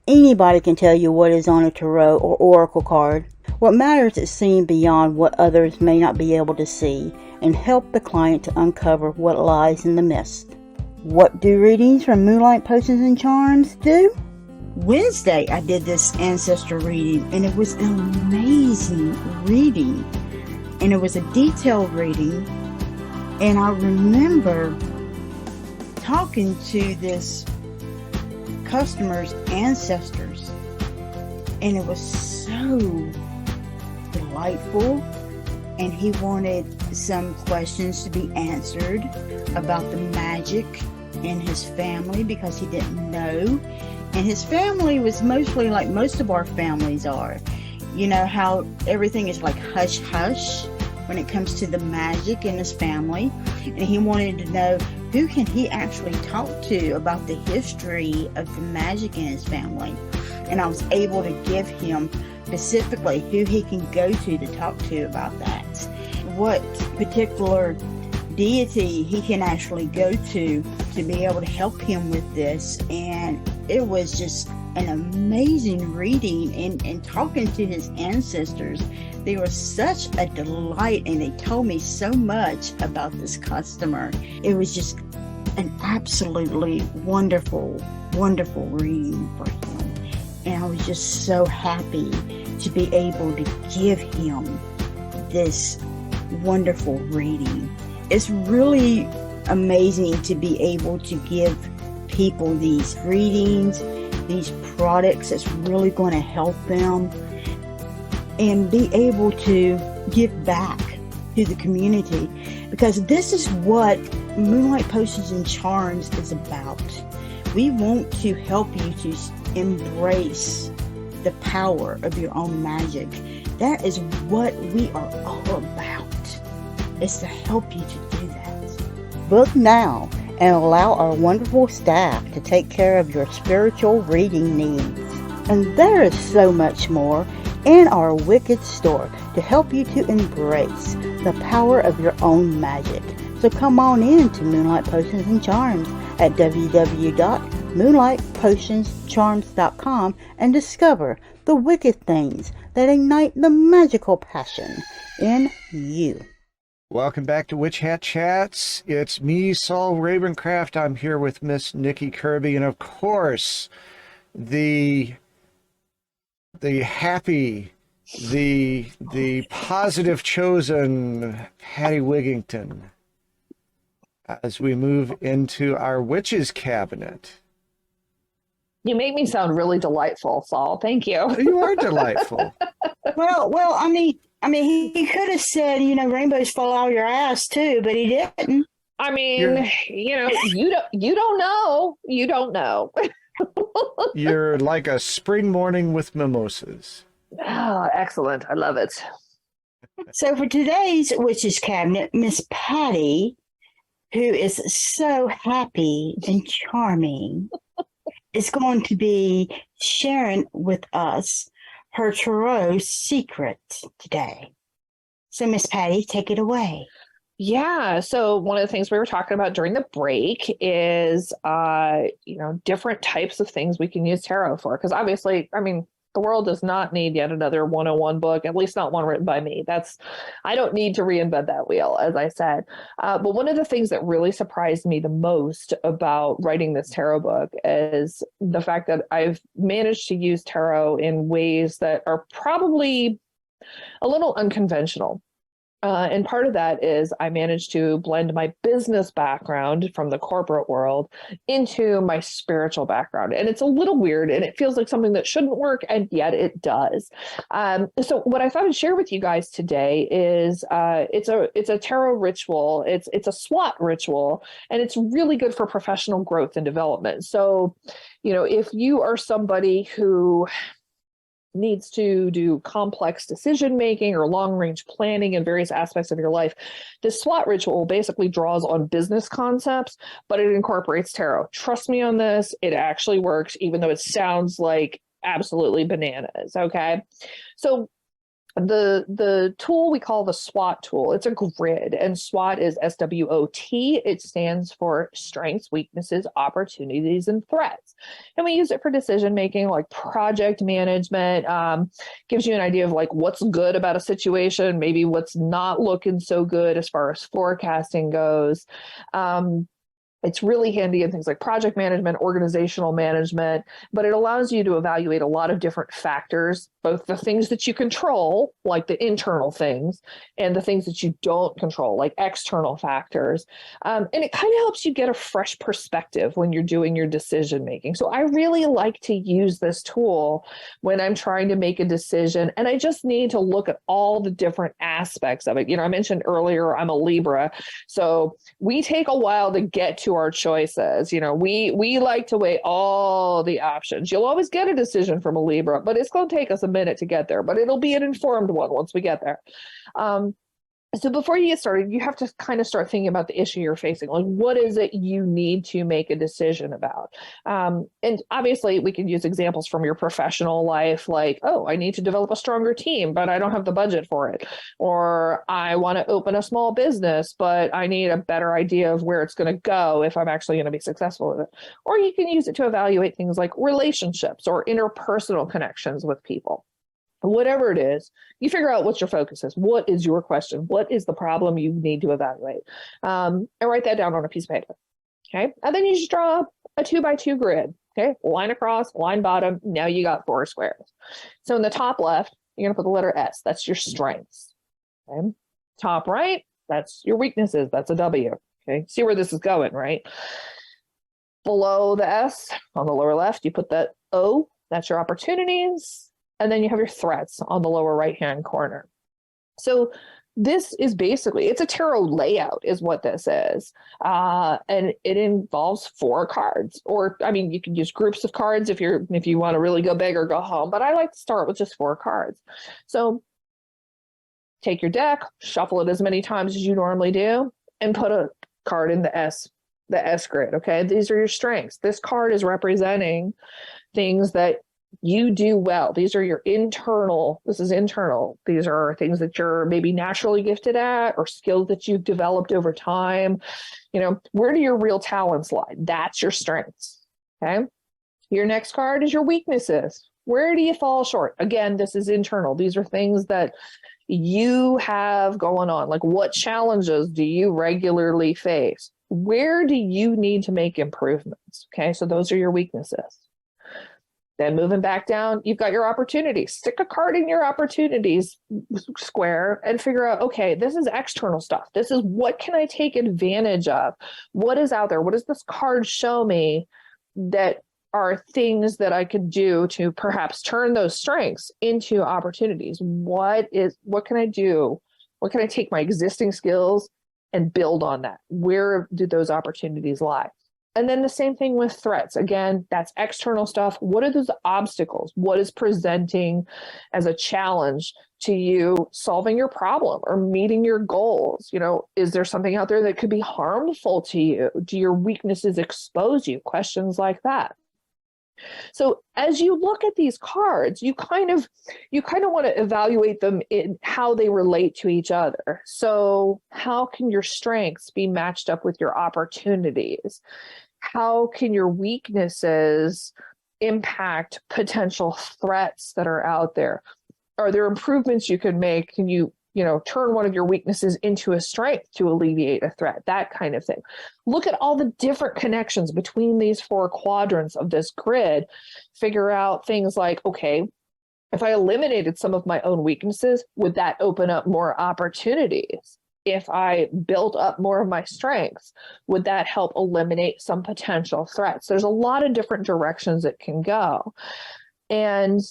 Anybody can tell you what is on a tarot or oracle card. What matters is seeing beyond what others may not be able to see and help the client to uncover what lies in the mist. What do readings from Moonlight Potions and Charms do? Wednesday, I did this ancestor reading, and it was an amazing reading. And it was a detailed reading. And I remember talking to this customer's ancestors, and it was so delightful. And he wanted some questions to be answered about the magic in his family because he didn't know. And his family was mostly like most of our families are. You know how everything is like hush hush when it comes to the magic in his family. And he wanted to know who can he actually talk to about the history of the magic in his family. And I was able to give him specifically who he can go to talk to about that. What particular deity he can actually go to be able to help him with this. And it was just an amazing reading, and talking to his ancestors, they were such a delight, and they told me so much about this customer. It was just an absolutely wonderful reading for him, and I was just so happy to be able to give him this wonderful reading. It's really amazing to be able to give people these readings, these products that's really going to help them, and be able to give back to the community, because this is what Moonlight Potions and Charms is about. We want to help you to embrace the power of your own magic. That is what we are all about. It's to help you to do that. Book now and allow our wonderful staff to take care of your spiritual reading needs. And there is so much more in our wicked store to help you to embrace the power of your own magic. So come on in to Moonlight Potions and Charms at www.moonlightpotionscharms.com and discover the wicked things that ignite the magical passion in you. Welcome back to Witch Hat Chats. It's me, Saul Ravencraft. I'm here with Miss Nikki Kirby, and of course, the happy, the positive chosen Patti Wigington, as we move into our witches cabinet. You make me sound really delightful, Saul. Thank you. You are delightful. Well, I mean, he could have said, rainbows fall out of your ass too, but he didn't. I mean, you don't know. You don't know. You're like a spring morning with mimosas. Oh, excellent. I love it. So for today's Witches Cabinet, Miss Patti, who is so happy and charming, is going to be sharing with us her tarot secret today. So Miss Patti, take it away. Yeah. So one of the things we were talking about during the break is, different types of things we can use tarot for. Because obviously, the world does not need yet another 101 book, at least not one written by me. I don't need to reinvent that wheel, as I said. But one of the things that really surprised me the most about writing this tarot book is the fact that I've managed to use tarot in ways that are probably a little unconventional. And part of that is I managed to blend my business background from the corporate world into my spiritual background. And it's a little weird and it feels like something that shouldn't work, and yet it does. So what I thought I'd share with you guys today is it's a tarot ritual. It's a SWOT ritual, and it's really good for professional growth and development. So, if you are somebody who needs to do complex decision making or long range planning in various aspects of your life, this SWOT ritual basically draws on business concepts, but it incorporates tarot. Trust me on this, it actually works, even though it sounds like absolutely bananas. Okay. So the tool we call the SWOT tool, it's a grid, and SWOT is SWOT. It stands for strengths, weaknesses, opportunities, and threats. And we use it for decision making, like project management. Gives you an idea of like what's good about a situation, maybe what's not looking so good as far as forecasting goes. It's really handy in things like project management, organizational management, but it allows you to evaluate a lot of different factors, both the things that you control, like the internal things, and the things that you don't control, like external factors. And it kind of helps you get a fresh perspective when you're doing your decision making. So I really like to use this tool when I'm trying to make a decision, and I just need to look at all the different aspects of it. I mentioned earlier, I'm a Libra, so we take a while to get to our choices. We like to weigh all the options. You'll always get a decision from a Libra, but it's going to take us a minute to get there, but it'll be an informed one once we get there. So before you get started, you have to kind of start thinking about the issue you're facing. Like, what is it you need to make a decision about? And obviously, we can use examples from your professional life, like, oh, I need to develop a stronger team, but I don't have the budget for it. Or I want to open a small business, but I need a better idea of where it's going to go if I'm actually going to be successful with it. Or you can use it to evaluate things like relationships or interpersonal connections with people. Whatever it is, you figure out what your focus is. What is your question? What is the problem you need to evaluate? And write that down on a piece of paper. Okay. And then you just draw a 2x2 grid. Okay. Line across, line bottom. Now you got 4 squares. So in the top left, you're going to put the letter S. That's your strengths. Okay. Top right, that's your weaknesses. That's a W. Okay. See where this is going, right? Below the S on the lower left, you put that O. That's your opportunities. And then you have your threats on the lower right-hand corner. So this is basically, it's a tarot layout is what this is. And it involves 4 cards, or, you can use groups of cards if you want to really go big or go home, but I like to start with just 4 cards. So take your deck, shuffle it as many times as you normally do, and put a card in the S grid. Okay. These are your strengths. This card is representing things that you do well. These are your internal. This is internal. These are things that you're maybe naturally gifted at, or skills that you've developed over time. Where do your real talents lie? That's your strengths. Okay. Your next card is your weaknesses. Where do you fall short? Again, this is internal. These are things that you have going on. Like, what challenges do you regularly face? Where do you need to make improvements? Okay. So those are your weaknesses. Then moving back down, you've got your opportunities. Stick a card in your opportunities square and figure out, okay, this is external stuff. This is what can I take advantage of? What is out there? What does this card show me that are things that I could do to perhaps turn those strengths into opportunities? What can I do? What can I take my existing skills and build on that? Where do those opportunities lie? And then the same thing with threats. Again, that's external stuff. What are those obstacles? What is presenting as a challenge to you solving your problem or meeting your goals? Is there something out there that could be harmful to you? Do your weaknesses expose you? Questions like that. So as you look at these cards, you kind of want to evaluate them in how they relate to each other. So how can your strengths be matched up with your opportunities? How can your weaknesses impact potential threats that are out there? Are there improvements you can make? Can you turn one of your weaknesses into a strength to alleviate a threat? That kind of thing. Look at all the different connections between these 4 quadrants of this grid. Figure out things like, okay, if I eliminated some of my own weaknesses, would that open up more opportunities? If I built up more of my strengths, would that help eliminate some potential threats? There's a lot of different directions it can go. And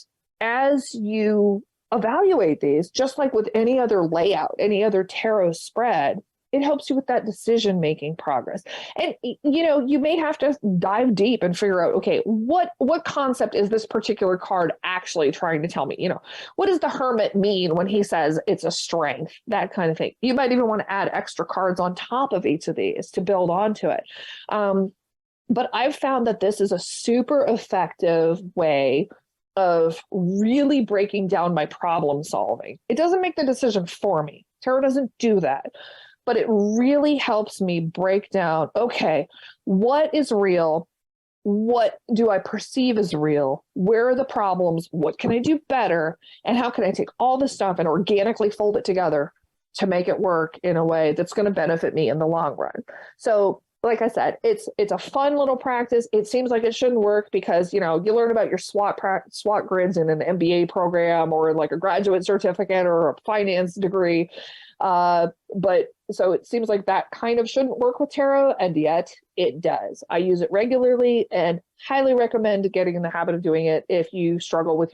as you evaluate these, just like with any other layout, any other tarot spread, it helps you with that decision-making progress. And, you know, you may have to dive deep and figure out, okay, what concept is this particular card actually trying to tell me? You know, what does the Hermit mean when he says it's a strength? That kind of thing. You might even want to add extra cards on top of each of these to build onto it. But I've found that this is a super effective way of really breaking down my problem solving. It doesn't make the decision for me. Tarot doesn't do that. But it really helps me break down, okay, what is real? What do I perceive as real? Where are the problems? What can I do better? And how can I take all this stuff and organically fold it together to make it work in a way that's going to benefit me in the long run? So, like I said, it's a fun little practice. It seems like it shouldn't work because, you know, you learn about your SWOT grids in an MBA program or like a graduate certificate or a finance degree. But so it seems like that kind of shouldn't work with tarot, and yet it does. I use it regularly and highly recommend getting in the habit of doing it if you struggle with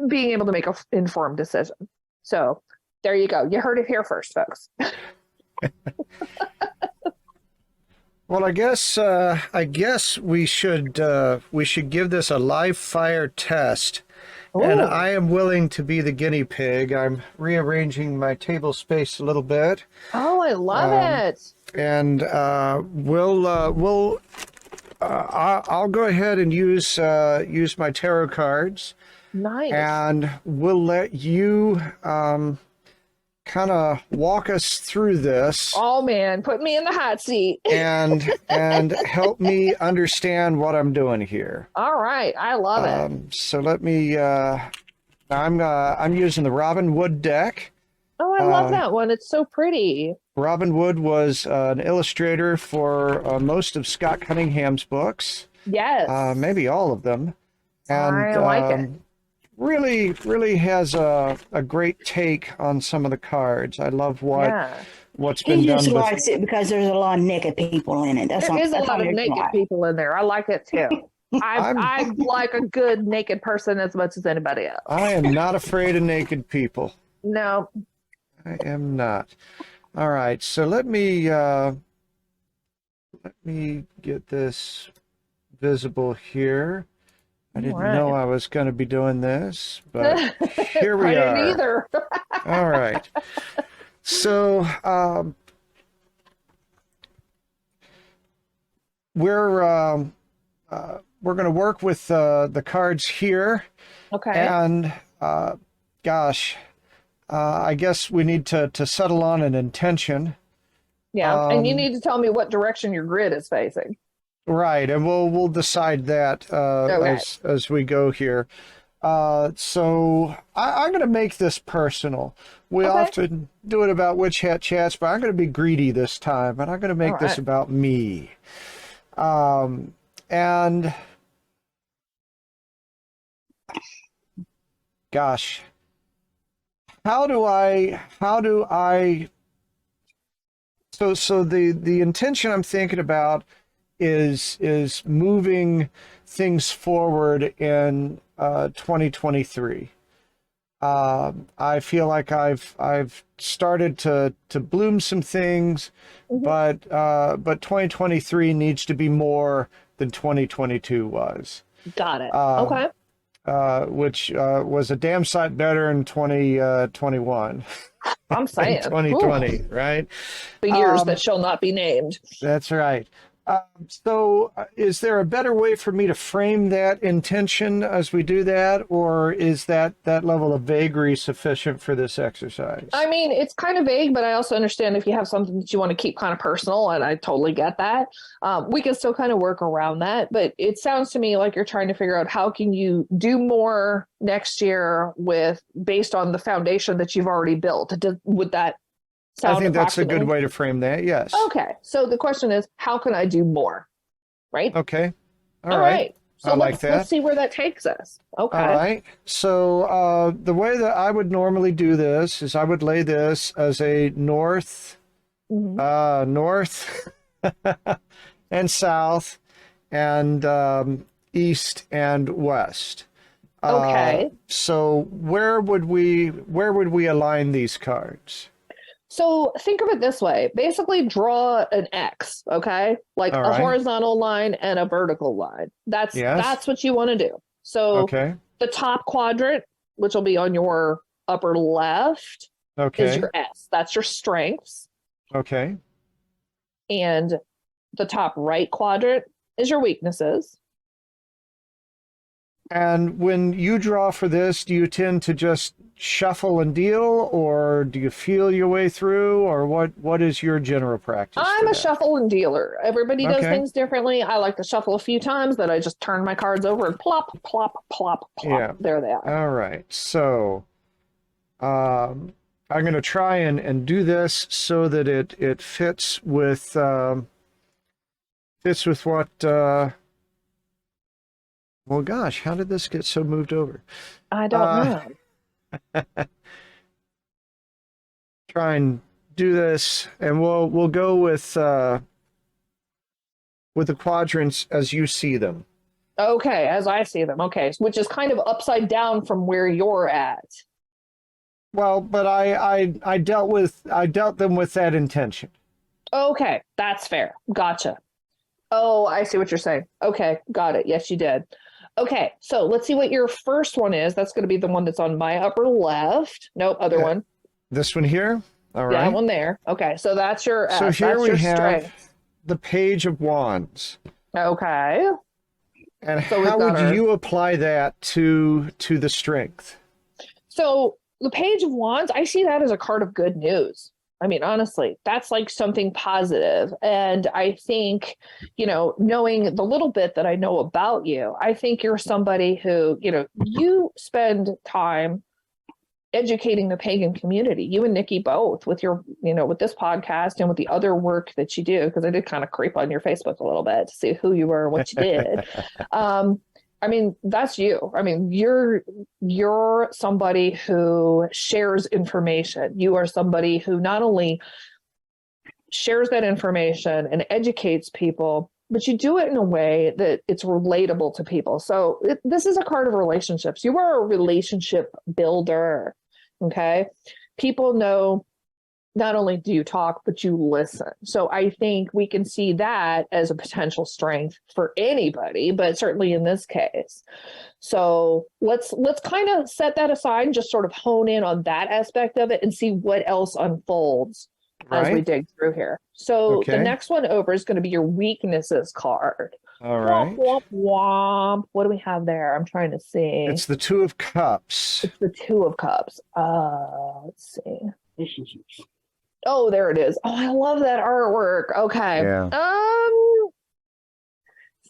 being able to make an informed decision. So there you go. You heard it here first, folks. Well, I guess we should give this a live fire test. Ooh. And I am willing to be the guinea pig. I'm rearranging my table space a little bit. Oh, I love it. And I'll go ahead and use my tarot cards. Nice. And we'll let you kind of walk us through this. Oh man, put me in the hot seat. and help me understand what I'm doing here. All right, I love it. So let me. I'm using the Robin Wood deck. Oh, I love that one. It's so pretty. Robin Wood was an illustrator for most of Scott Cunningham's books. Yes. Maybe all of them. And I like it. Really has a great take on some of the cards. I love what's been done. He just likes it because there's a lot of naked people in it. There is a lot of naked people in there. I like it too. I like a good naked person as much as anybody else. I am not afraid of naked people. No. I am not. All right, so let me get this visible here. I didn't know I was going to be doing this, but here we are. I didn't either. All right. So we're going to work with the cards here. Okay. And I guess we need to settle on an intention. Yeah, and you need to tell me what direction your grid is facing. Right, and we'll decide that as we go here. So I'm going to make this personal. We often do it about Witch Hat Chats, but I'm going to be greedy this time, and I'm going to make this about me. And gosh, how do I so the intention I'm thinking about is moving things forward in 2023. I feel like I've started to bloom some things, but 2023 needs to be more than 2022 was. Got it. Okay. Which was a damn sight better in 2021. I'm saying 2020, Ooh. Right? The years that shall not be named. That's right. So is there a better way for me to frame that intention as we do that, or is that level of vagary sufficient for this exercise? I mean, it's kind of vague, but I also understand if you have something that you want to keep kind of personal, and I totally get that. We can still kind of work around that, but it sounds to me like you're trying to figure out how can you do more next year based on the foundation that you've already built. Would that I think that's a good way to frame that, yes. Okay. So the question is, how can I do more? Right? Okay. All right. So I like let's that. see where that takes us. Okay. All right. So the way that I would normally do this is I would lay this as a north, north and south and east and west. Okay. So where would we align these cards? So think of it this way. Basically draw an X, okay? Like All a right. horizontal line and a vertical line. Yes. That's what you want to do. So Okay. the top quadrant, which will be on your upper left, is Okay. your S. That's your strengths. Okay. And the top right quadrant is your weaknesses. And when you draw for this, do you tend to just shuffle and deal, or do you feel your way through, or what is your general practice? I'm for a that? shuffle and dealer. Everybody does Okay. things differently. I like to shuffle a few times, then I just turn my cards over and plop, plop, plop, plop. Yeah. There they are. All right. So I'm going to try and do this so that it fits with what. Well, gosh, how did this get so moved over? I don't know. Try and do this, and we'll go with the quadrants as you see them. Okay, as I see them. Okay, which is kind of upside down from where you're at. Well, but I dealt them with that intention. Okay, that's fair. Gotcha. Oh, I see what you're saying. Okay, got it. Yes, you did. Okay, so let's see what your first one is. That's going to be the one that's on my upper left. Nope, other Yeah. one. This one here. All right. That one there. Okay, so that's your S. So here that's we your have strength. the Page of Wands. Okay. And So we've how got would our- you apply that to the strength? So the Page of Wands, I see that as a card of good news. I mean, honestly, that's like something positive. And I think, knowing the little bit that I know about you, I think you're somebody who, you spend time educating the pagan community, you and Nikki both, with your, with this podcast and with the other work that you do, because I did kind of creep on your Facebook a little bit to see who you were and what you did. I mean, that's you. I mean, you're somebody who shares information. You are somebody who not only shares that information and educates people, but you do it in a way that it's relatable to people. So this is a card of relationships. You are a relationship builder. Okay. People know not only do you talk, but you listen. So I think we can see that as a potential strength for anybody, but certainly in this case. So let's kind of set that aside and just sort of hone in on that aspect of it and see what else unfolds as we Right. dig through here. So Okay. the next one over is going to be your weaknesses card. All right. Womp, womp, womp. What do we have there? I'm trying to see. It's the Two of Cups. It's the Two of Cups. Let's see. Relationships. Oh, there it is. Oh, I love that artwork. Okay. Yeah.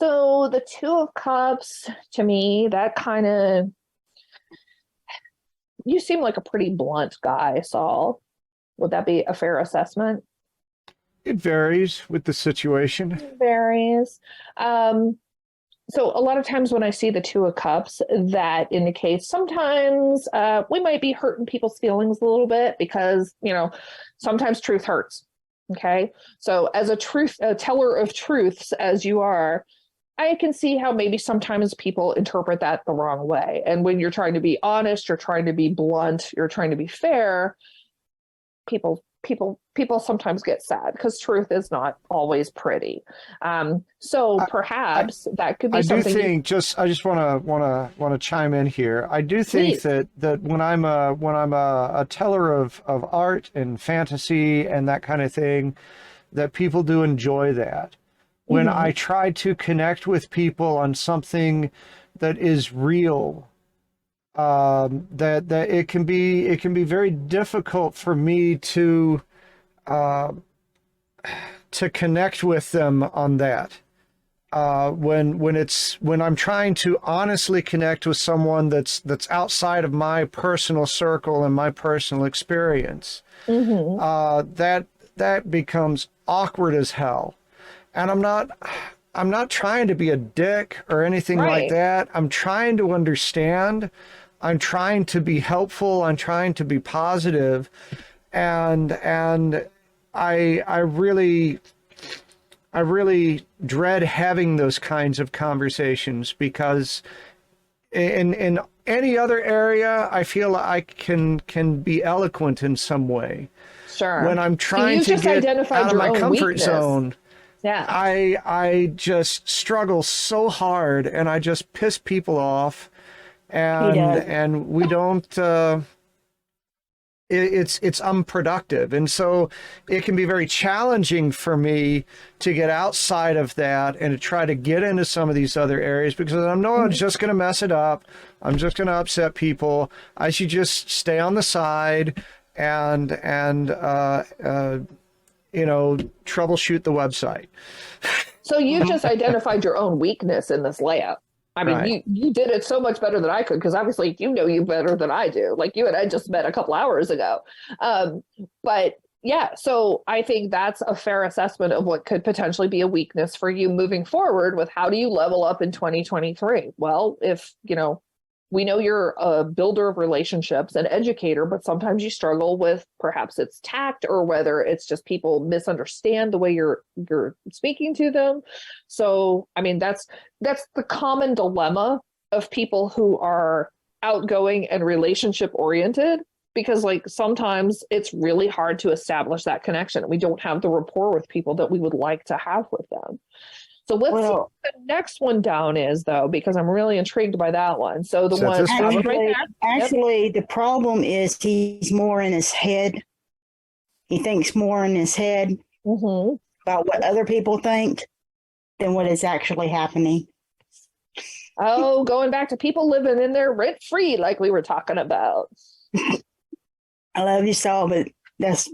So the Two of Cups, to me, that kind of, you seem like a pretty blunt guy, Saul. Would that be a fair assessment? It varies with the situation. It varies. So a lot of times when I see the Two of Cups, that indicates sometimes we might be hurting people's feelings a little bit because, sometimes truth hurts. Okay. So as a teller of truths, as you are, I can see how maybe sometimes people interpret that the wrong way. And when you're trying to be honest, you're trying to be blunt, you're trying to be fair, people sometimes get sad because truth is not always pretty. So perhaps that could be I do something. think I just want to chime in here. I do think Please. that when I'm a teller of art and fantasy and that kind of thing, that people do enjoy that. When Mhm. I try to connect with people on something that is real, that it can be very difficult for me to connect with them on that. When I'm trying to honestly connect with someone that's outside of my personal circle and my personal experience, Mhm. that becomes awkward as hell. And I'm not trying to be a dick or anything like Right. that. I'm trying to understand. I'm trying to be helpful. I'm trying to be positive. And I really dread having those kinds of conversations, because in any other area, I feel I can be eloquent in some way. Sure. When I'm trying you've to just get identified out of your my own comfort weakness. zone, Yeah. I just struggle so hard, and I just piss people off, and we don't. It's unproductive, and so it can be very challenging for me to get outside of that and to try to get into some of these other areas, because I know I'm just going to mess it up. I'm just going to upset people. I should just stay on the side and troubleshoot the website. So you just identified your own weakness in this layout. I mean, Right. you did it so much better than I could, because obviously you know you better than I do. Like, you and I just met a couple hours ago. But yeah, so I think that's a fair assessment of what could potentially be a weakness for you moving forward with how do you level up in 2023? Well, if, we know you're a builder of relationships, an educator, but sometimes you struggle with perhaps it's tact, or whether it's just people misunderstand the way you're speaking to them. So, I mean, that's the common dilemma of people who are outgoing and relationship oriented, because like sometimes it's really hard to establish that connection. We don't have the rapport with people that we would like to have with them. So let's see what the next one down is, though, because I'm really intrigued by that one. So the one this one? right there. Actually, the problem is he's more in his head. He thinks more in his head Mm-hmm. about what other people think than what is actually happening. Oh, going back to people living in there rent free, like we were talking about. I love you, Saul, but that's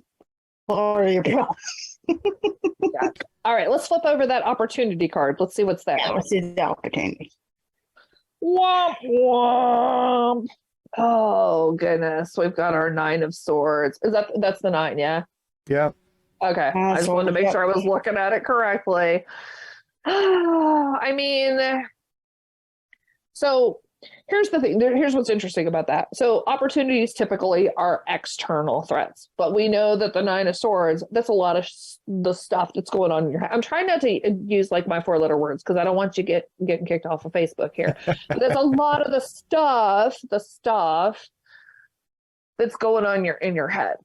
part of your problem. Yeah. All right, let's flip over that opportunity card. Let's see what's there. Yeah, let's do the opportunity. Womp womp. Oh goodness, we've got our 9 of Swords. That's the 9? Yeah. Yeah. Okay. I just wanted to make sure I was looking at it correctly. I mean, so here's the thing. Here's what's interesting about that. So opportunities typically are external threats, but we know that the 9 of Swords, that's a lot of the stuff that's going on in your head. I'm trying not to use like my 4-letter words, because I don't want you getting kicked off of Facebook here. But there's a lot of the stuff that's going on in your head.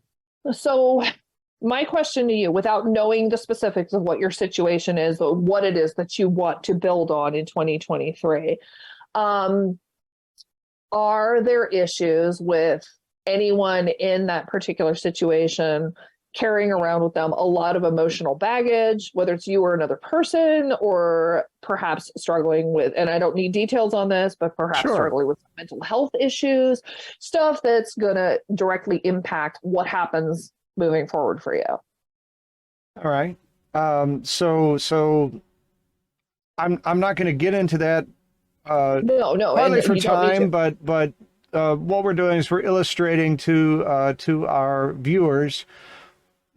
So my question to you, without knowing the specifics of what your situation is or what it is that you want to build on in 2023, are there issues with anyone in that particular situation carrying around with them a lot of emotional baggage, whether it's you or another person, or perhaps struggling with, and I don't need details on this, but perhaps struggling with mental health issues, stuff that's going to directly impact what happens moving forward for you? All right. So I'm not going to get into that. No. Partly for time, but what we're doing is we're illustrating to our viewers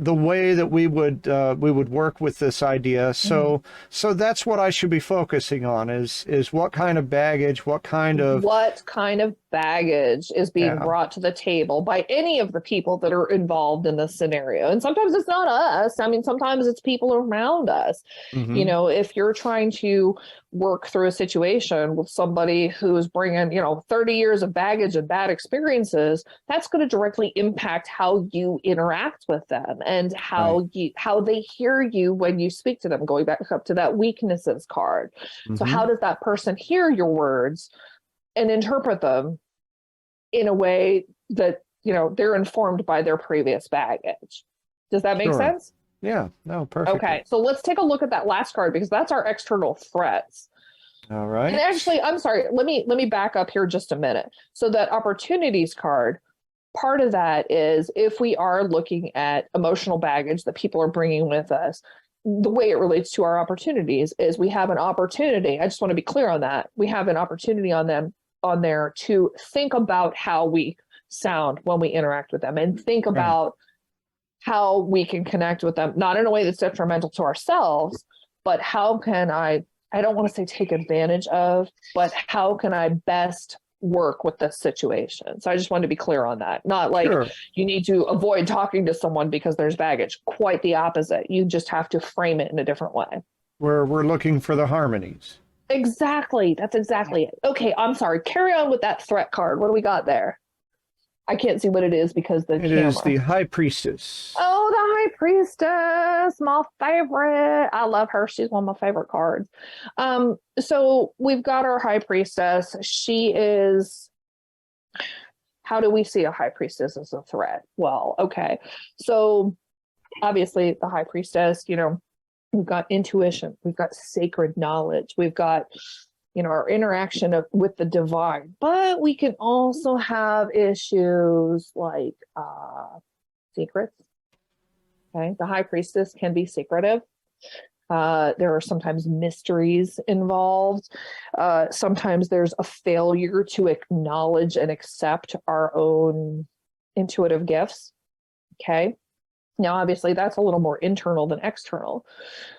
the way that we would work with this idea. So that's what I should be focusing on is what kind of baggage, what kind of baggage is being brought to the table by any of the people that are involved in this scenario. And sometimes it's not us. I mean, sometimes it's people around us. Mm-hmm. If you're trying to work through a situation with somebody who's bringing, 30 years of baggage and bad experiences, that's going to directly impact how you interact with them and how they hear you when you speak to them, going back up to that weaknesses card. Mm-hmm. So how does that person hear your words and interpret them in a way that, they're informed by their previous baggage? Does that make sense? Yeah, no, perfect. Okay, so let's take a look at that last card, because that's our external threats. All right. And actually, I'm sorry, let me back up here just a minute. So that opportunities card, part of that is if we are looking at emotional baggage that people are bringing with us, the way it relates to our opportunities is we have an opportunity. I just want to be clear on that. We have an opportunity on there to think about how we sound when we interact with them, and think about how we can connect with them, not in a way that's detrimental to ourselves, but how can I don't want to say take advantage of, but how can I best work with this situation? So I just wanted to be clear on that. Not like Sure. you need to avoid talking to someone because there's baggage. Quite the opposite. You just have to frame it in a different way. We're looking for the harmonies. Exactly. That's exactly it. Okay, I'm sorry. Carry on with that threat card. What do we got there? I can't see what it is because the It camera. is the High Priestess. Oh, the High Priestess, my favorite. I love her. She's one of my favorite cards. So we've got our High Priestess. She is. How do we see a High Priestess as a threat? Well, okay. So obviously, the High Priestess, we've got intuition, we've got sacred knowledge, we've got our interaction with the divine, but we can also have issues like secrets. Okay, the High Priestess can be secretive. There are sometimes mysteries involved. Sometimes there's a failure to acknowledge and accept our own intuitive gifts. Okay. Now, obviously, that's a little more internal than external.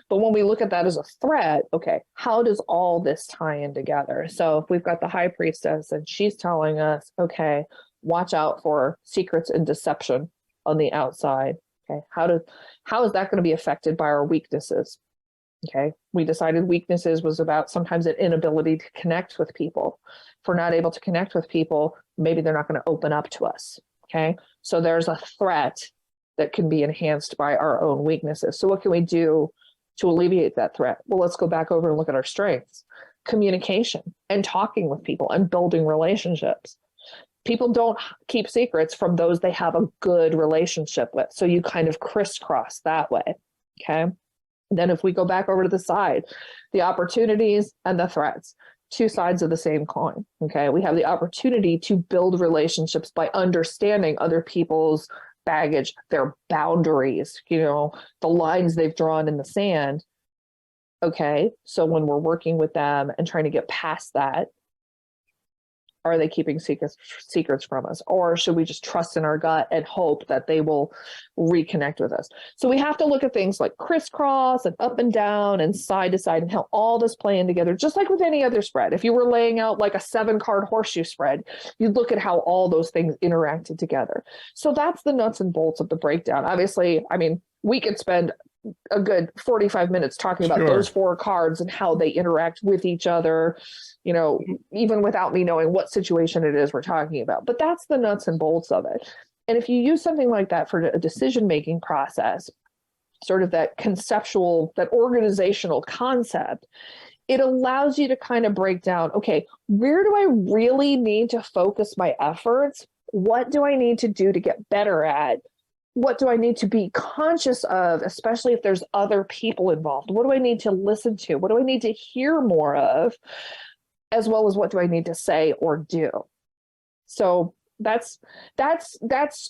But when we look at that as a threat, okay, how does all this tie in together? So if we've got the High Priestess and she's telling us, okay, watch out for secrets and deception on the outside. Okay, how is that going to be affected by our weaknesses? Okay, we decided weaknesses was about sometimes an inability to connect with people. If we're not able to connect with people, maybe they're not going to open up to us. Okay, so there's a threat that can be enhanced by our own weaknesses. So what can we do to alleviate that threat? Well, let's go back over and look at our strengths. Communication and talking with people and building relationships. People don't keep secrets from those they have a good relationship with. So you kind of crisscross that way. Okay. And then if we go back over to the side, the opportunities and the threats, two sides of the same coin. Okay. We have the opportunity to build relationships by understanding other people's baggage, their boundaries, the lines they've drawn in the sand. Okay, so when we're working with them and trying to get past that, are they keeping secrets from us? Or should we just trust in our gut and hope that they will reconnect with us? So we have to look at things like crisscross and up and down and side to side and how all this play in together, just like with any other spread. If you were laying out like a 7-card horseshoe spread, you'd look at how all those things interacted together. So that's the nuts and bolts of the breakdown. Obviously, we could spend a good 45 minutes talking about those 4 cards and how they interact with each other, even without me knowing what situation it is we're talking about. But that's the nuts and bolts of it. And if you use something like that for a decision-making process, sort of that conceptual, that organizational concept, it allows you to kind of break down, okay, where do I really need to focus my efforts? What do I need to do to get better at? What do I need to be conscious of, especially if there's other people involved? What do I need to listen to? What do I need to hear more of? As well as what do I need to say or do? So that's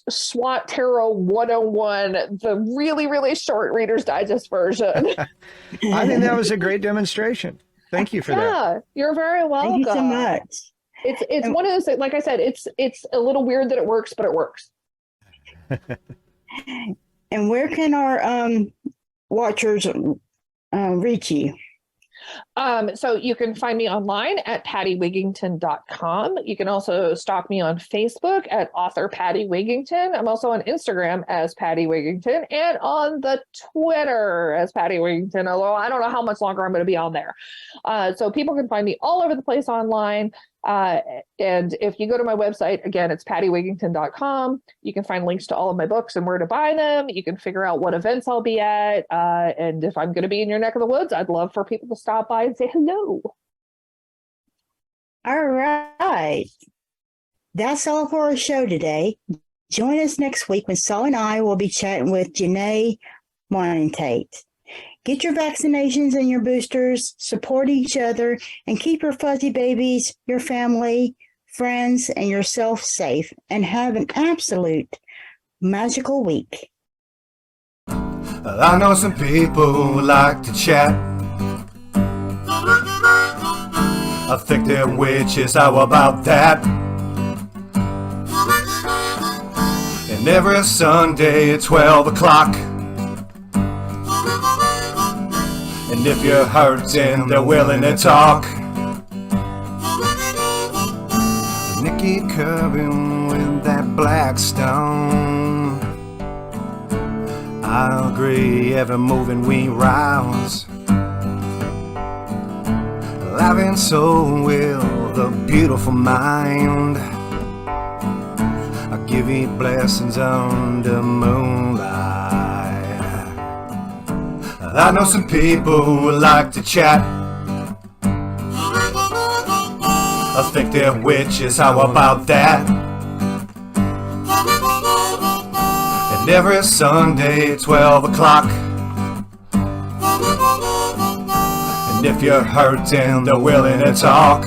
SWOT Tarot 101, the really, really short Reader's Digest version. I think that was a great demonstration. Thank you for that. Yeah, you're very welcome. Thank you so much. It's one of those things, like I said, it's a little weird that it works, but it works. And where can our watchers reach you? So you can find me online at pattywigington.com. You can also stalk me on Facebook at author Patti Wigington. I'm also on Instagram as Patti Wigington and on the Twitter as Patti Wigington, although I don't know how much longer I'm going to be on there. So people can find me all over the place online. And if you go to my website, again, it's pattywigington.com. You can find links to all of my books and where to buy them. You can figure out what events I'll be at. And if I'm going to be in your neck of the woods, I'd love for people to stop by and say hello. All right. That's all for our show today. Join us next week when Saul and I will be chatting with Janae Montate. Get your vaccinations and your boosters, support each other, and keep your fuzzy babies, your family, friends, and yourself safe, and have an absolute magical week. I know some people who like to chat. I think they're witches, how about that? And every Sunday at 12 o'clock, And if you're hurting, they're willing to talk. Nikki, Kirby with that black stone. I agree, ever moving we rise. Life and soul will the beautiful mind. I give you blessings under moonlight. I know some people who like to chat. I think they're witches, how about that? And every Sunday, 12 o'clock. And if you're hurting, they're willing to talk.